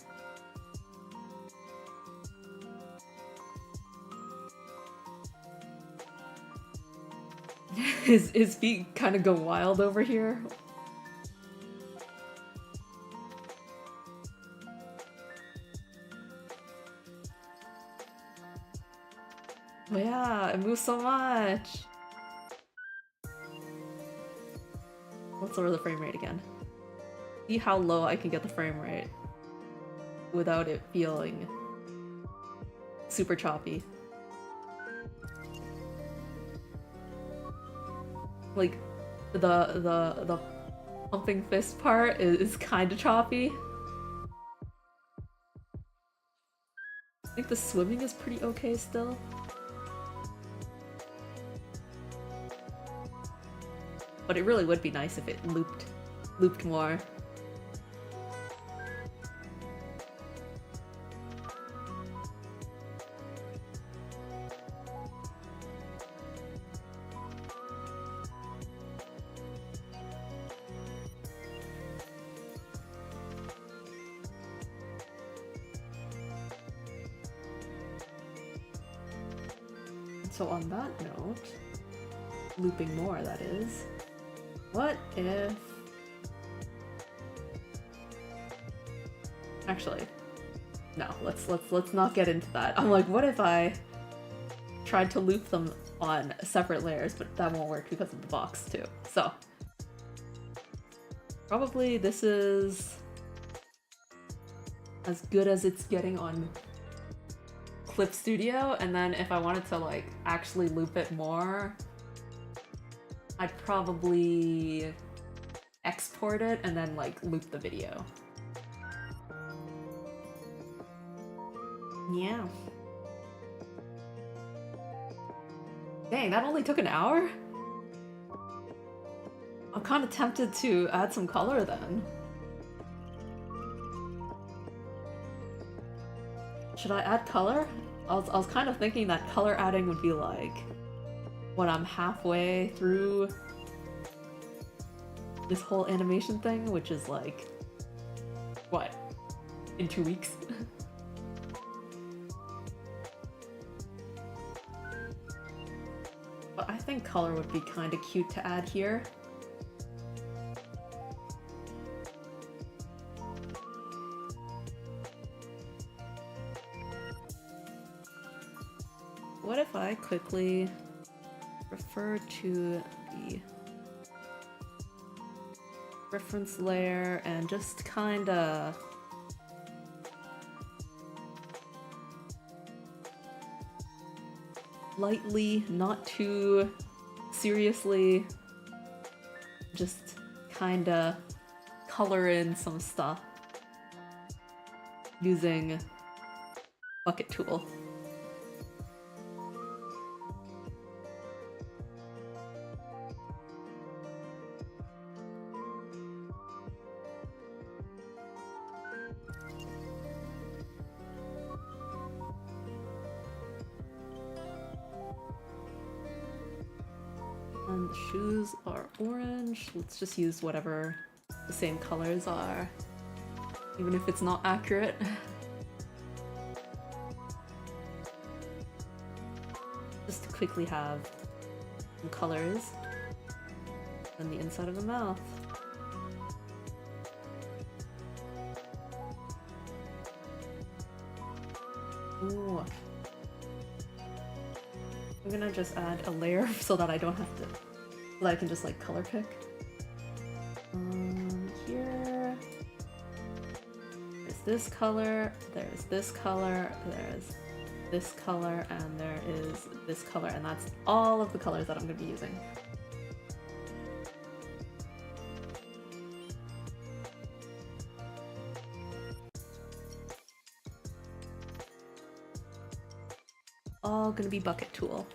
His feet kind of go wild over here. Oh yeah, it moves so much. Let's lower the frame rate again. See how low I can get the frame rate without it feeling super choppy. Like, the pumping fist part is kind of choppy. I think the swimming is pretty okay still. But it really would be nice if it looped more. So on that note, looping more that is, what if... Actually, no, let's not get into that. I'm like, what if I tried to loop them on separate layers, but that won't work because of the box too. So probably this is as good as it's getting on CLIPSTUDIO, and then if I wanted to like actually loop it more, I'd probably export it and then like loop the video. Yeah. Dang, that only took an hour? I'm kind of tempted to add some color then. Should I add color? I was kind of thinking that color adding would be like when I'm halfway through this whole animation thing, which is like, what, in 2 weeks? But I think color would be kind of cute to add here. What if I quickly refer to the reference layer and just kinda lightly, not too seriously, just kinda color in some stuff using bucket tool. And the shoes are orange. Let's just use whatever the same colors are, even if it's not accurate. Just to quickly have some colors and the inside of the mouth. Ooh. I'm gonna just add a layer so that I don't have to, so that I can just like color pick. Here, there's this color, there's this color, there's this color, and there is this color, and that's all of the colors that I'm gonna be using. All gonna be bucket tool.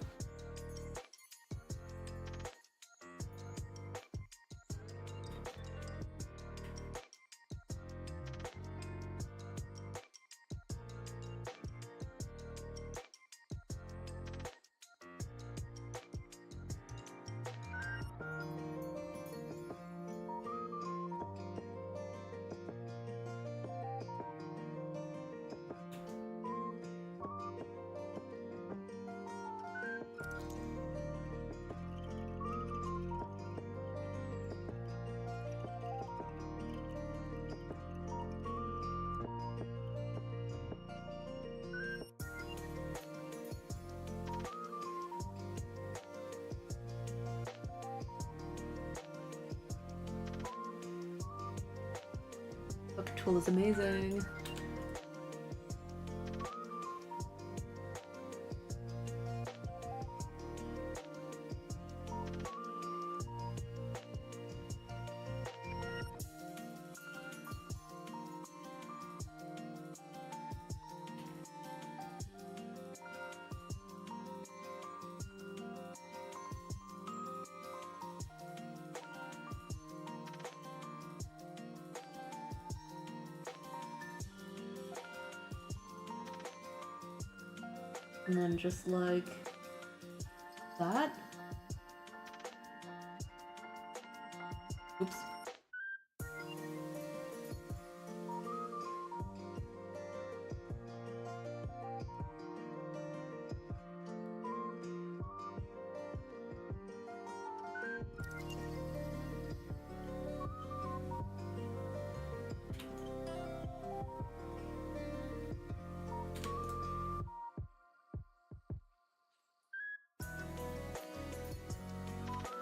Bucket tool is amazing. And then just like that. Oops.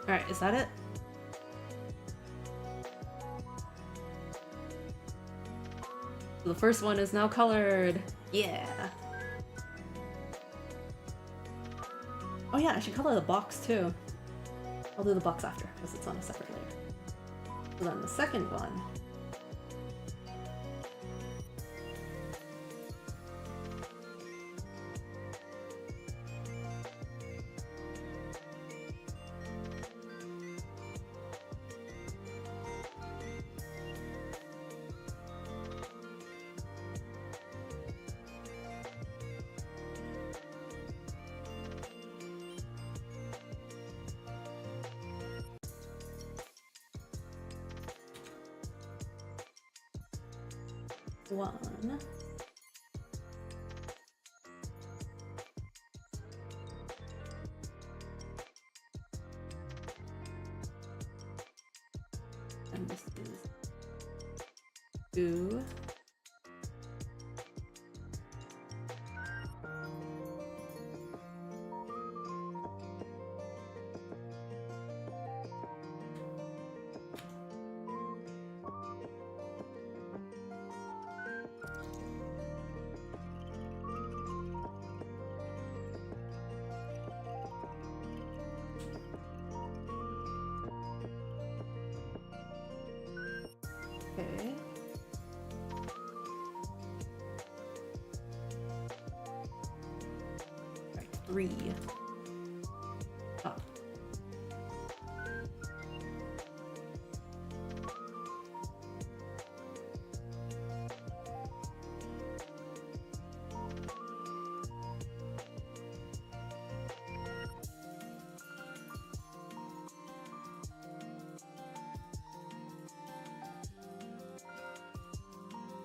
Alright, is that it? So the first one is now colored! Yeah! Oh yeah, I should color the box too. I'll do the box after, because it's on a separate layer. So then the second one. One. And this is two. Okay. Right, 3. Up.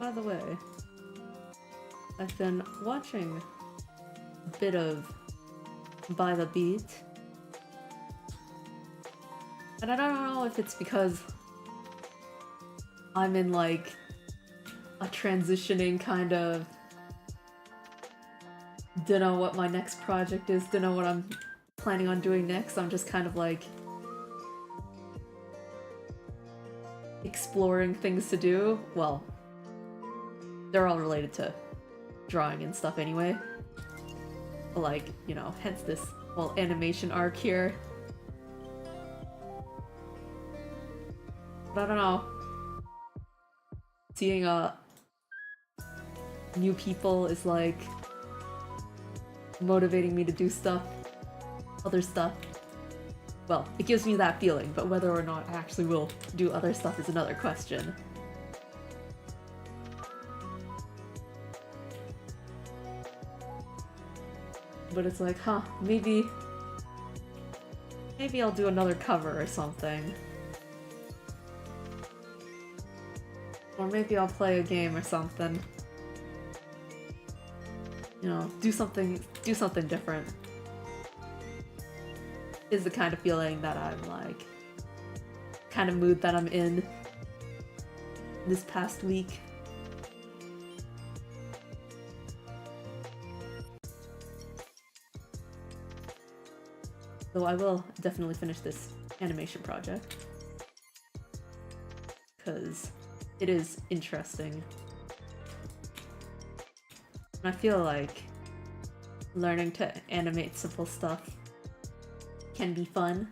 By the way, I've been watching a bit of By the Beat, and I don't know if it's because I'm in like a transitioning kind of, don't know what my next project is, don't know what I'm planning on doing next. I'm just kind of like exploring things to do. Well, they're all related to drawing and stuff anyway. Like, you know, hence this whole animation arc here. But I don't know. Seeing new people is like motivating me to do stuff, other stuff. Well, it gives me that feeling, but whether or not I actually will do other stuff is another question. But it's like, huh, maybe I'll do another cover or something. Or maybe I'll play a game or something. You know, do something different. Is the kind of feeling that I'm like, kind of mood that I'm in this past week. Though I will definitely finish this animation project. Because it is interesting. And I feel like learning to animate simple stuff can be fun.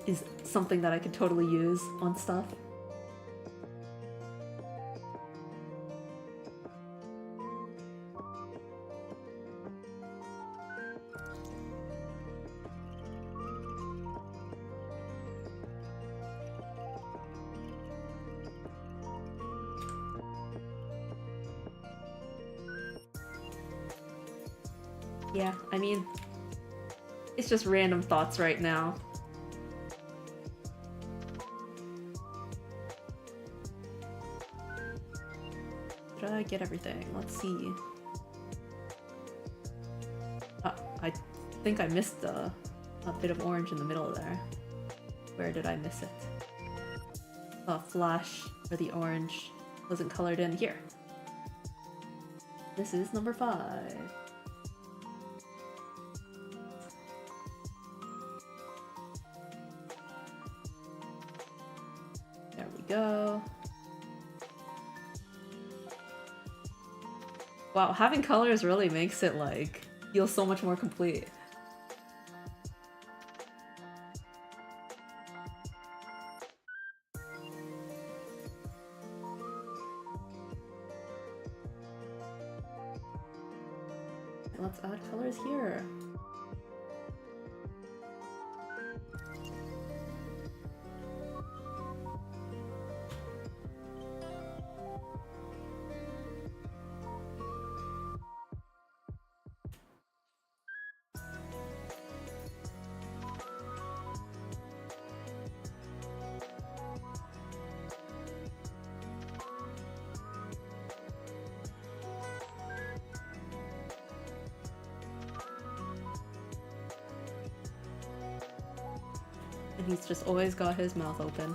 Is something that I could totally use on stuff. Yeah, I mean, it's just random thoughts right now. Did I get everything? Let's see. I think I missed a bit of orange in the middle there. Where did I miss it? A flash for the orange wasn't colored in here. This is number 5. There we go. Wow, having colors really makes it like feel so much more complete. Let's add colors here. And he's just always got his mouth open.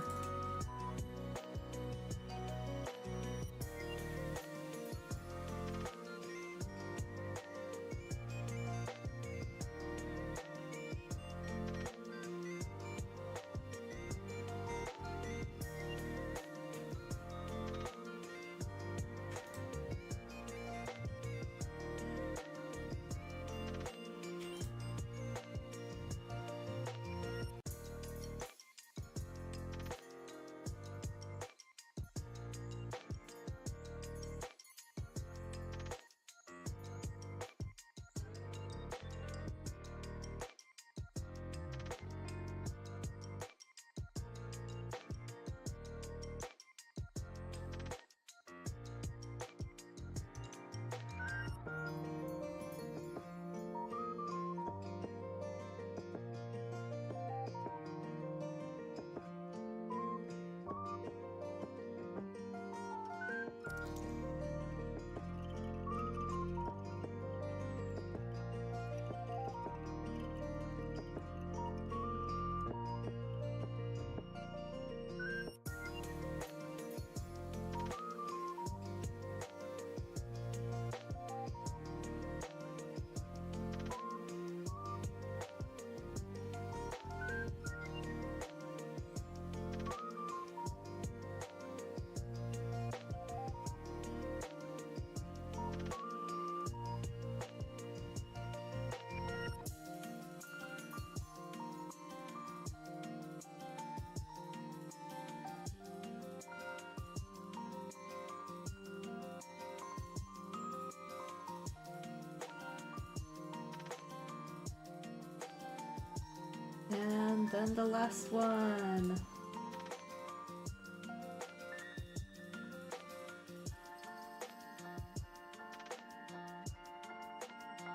And then the last one.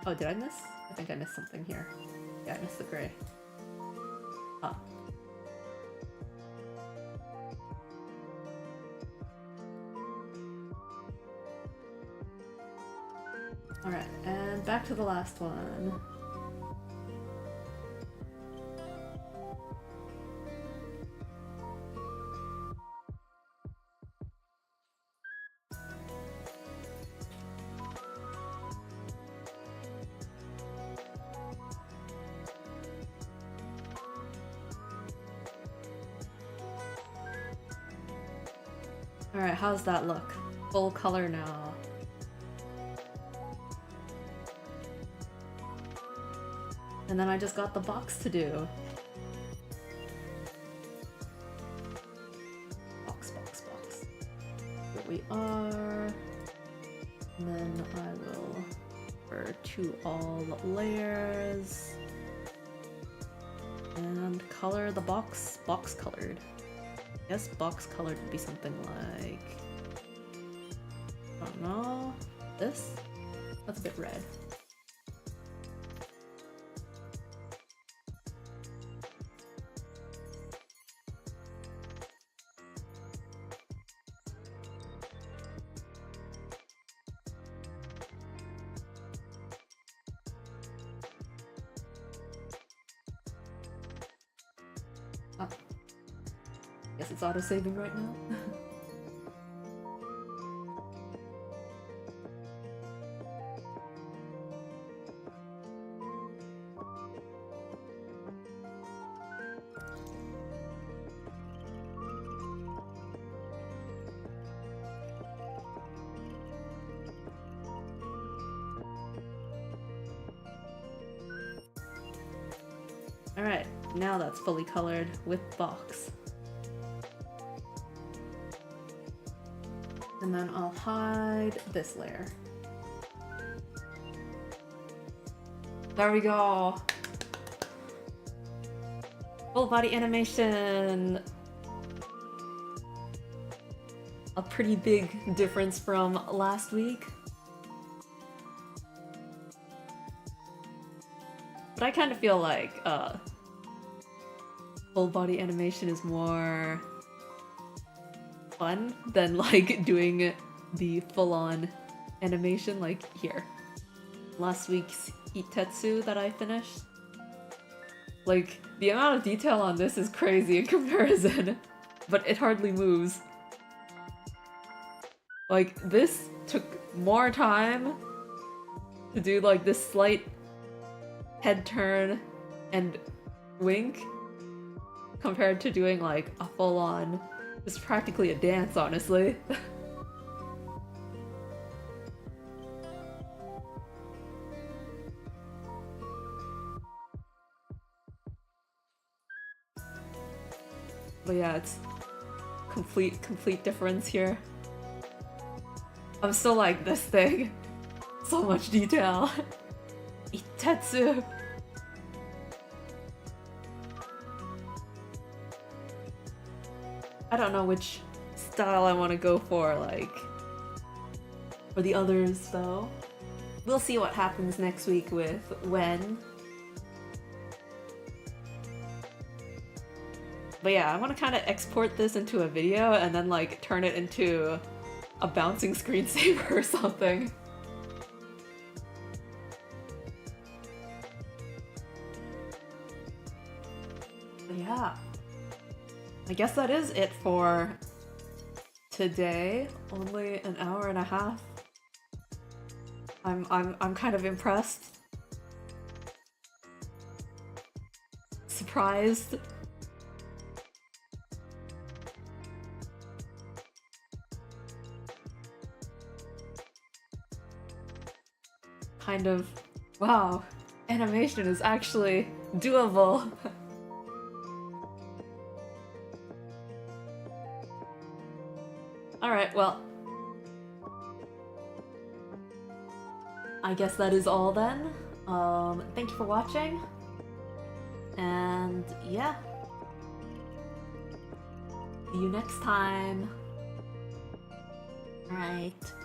Oh, did I miss? I think I missed something here. Yeah, I missed the gray. Oh. Alright, and back to the last one. Alright, how's that look? Full color now. And then I just got the box to do. Box. Here we are. And then I will refer to all layers. And color the box. Box colored. I guess box colored would be something like... I don't know. This? That's a bit red. Oh. Guess it's auto-saving right now. Alright, now that's fully colored with box. And then I'll hide this layer. There we go! Full body animation! A pretty big difference from last week. But I kind of feel like full body animation is more fun than like doing the full-on animation like here. Last week's Itetsu that I finished. Like, the amount of detail on this is crazy in comparison, but it hardly moves. Like, this took more time to do like this slight head turn and wink compared to doing like a full-on, it's practically a dance, honestly. But yeah, it's complete difference here. I'm still like, this thing, so much detail. Itetsu. I don't know which style I want to go for, like, for the others, though. We'll see what happens next week with when. But yeah, I want to kind of export this into a video and then, like, turn it into a bouncing screensaver or something. But yeah. I guess that is it for today. Only an hour and a half. I'm kind of impressed. Surprised. Kind of, wow, animation is actually doable. Alright, well, I guess that is all then. Thank you for watching. And yeah. See you next time. Alright.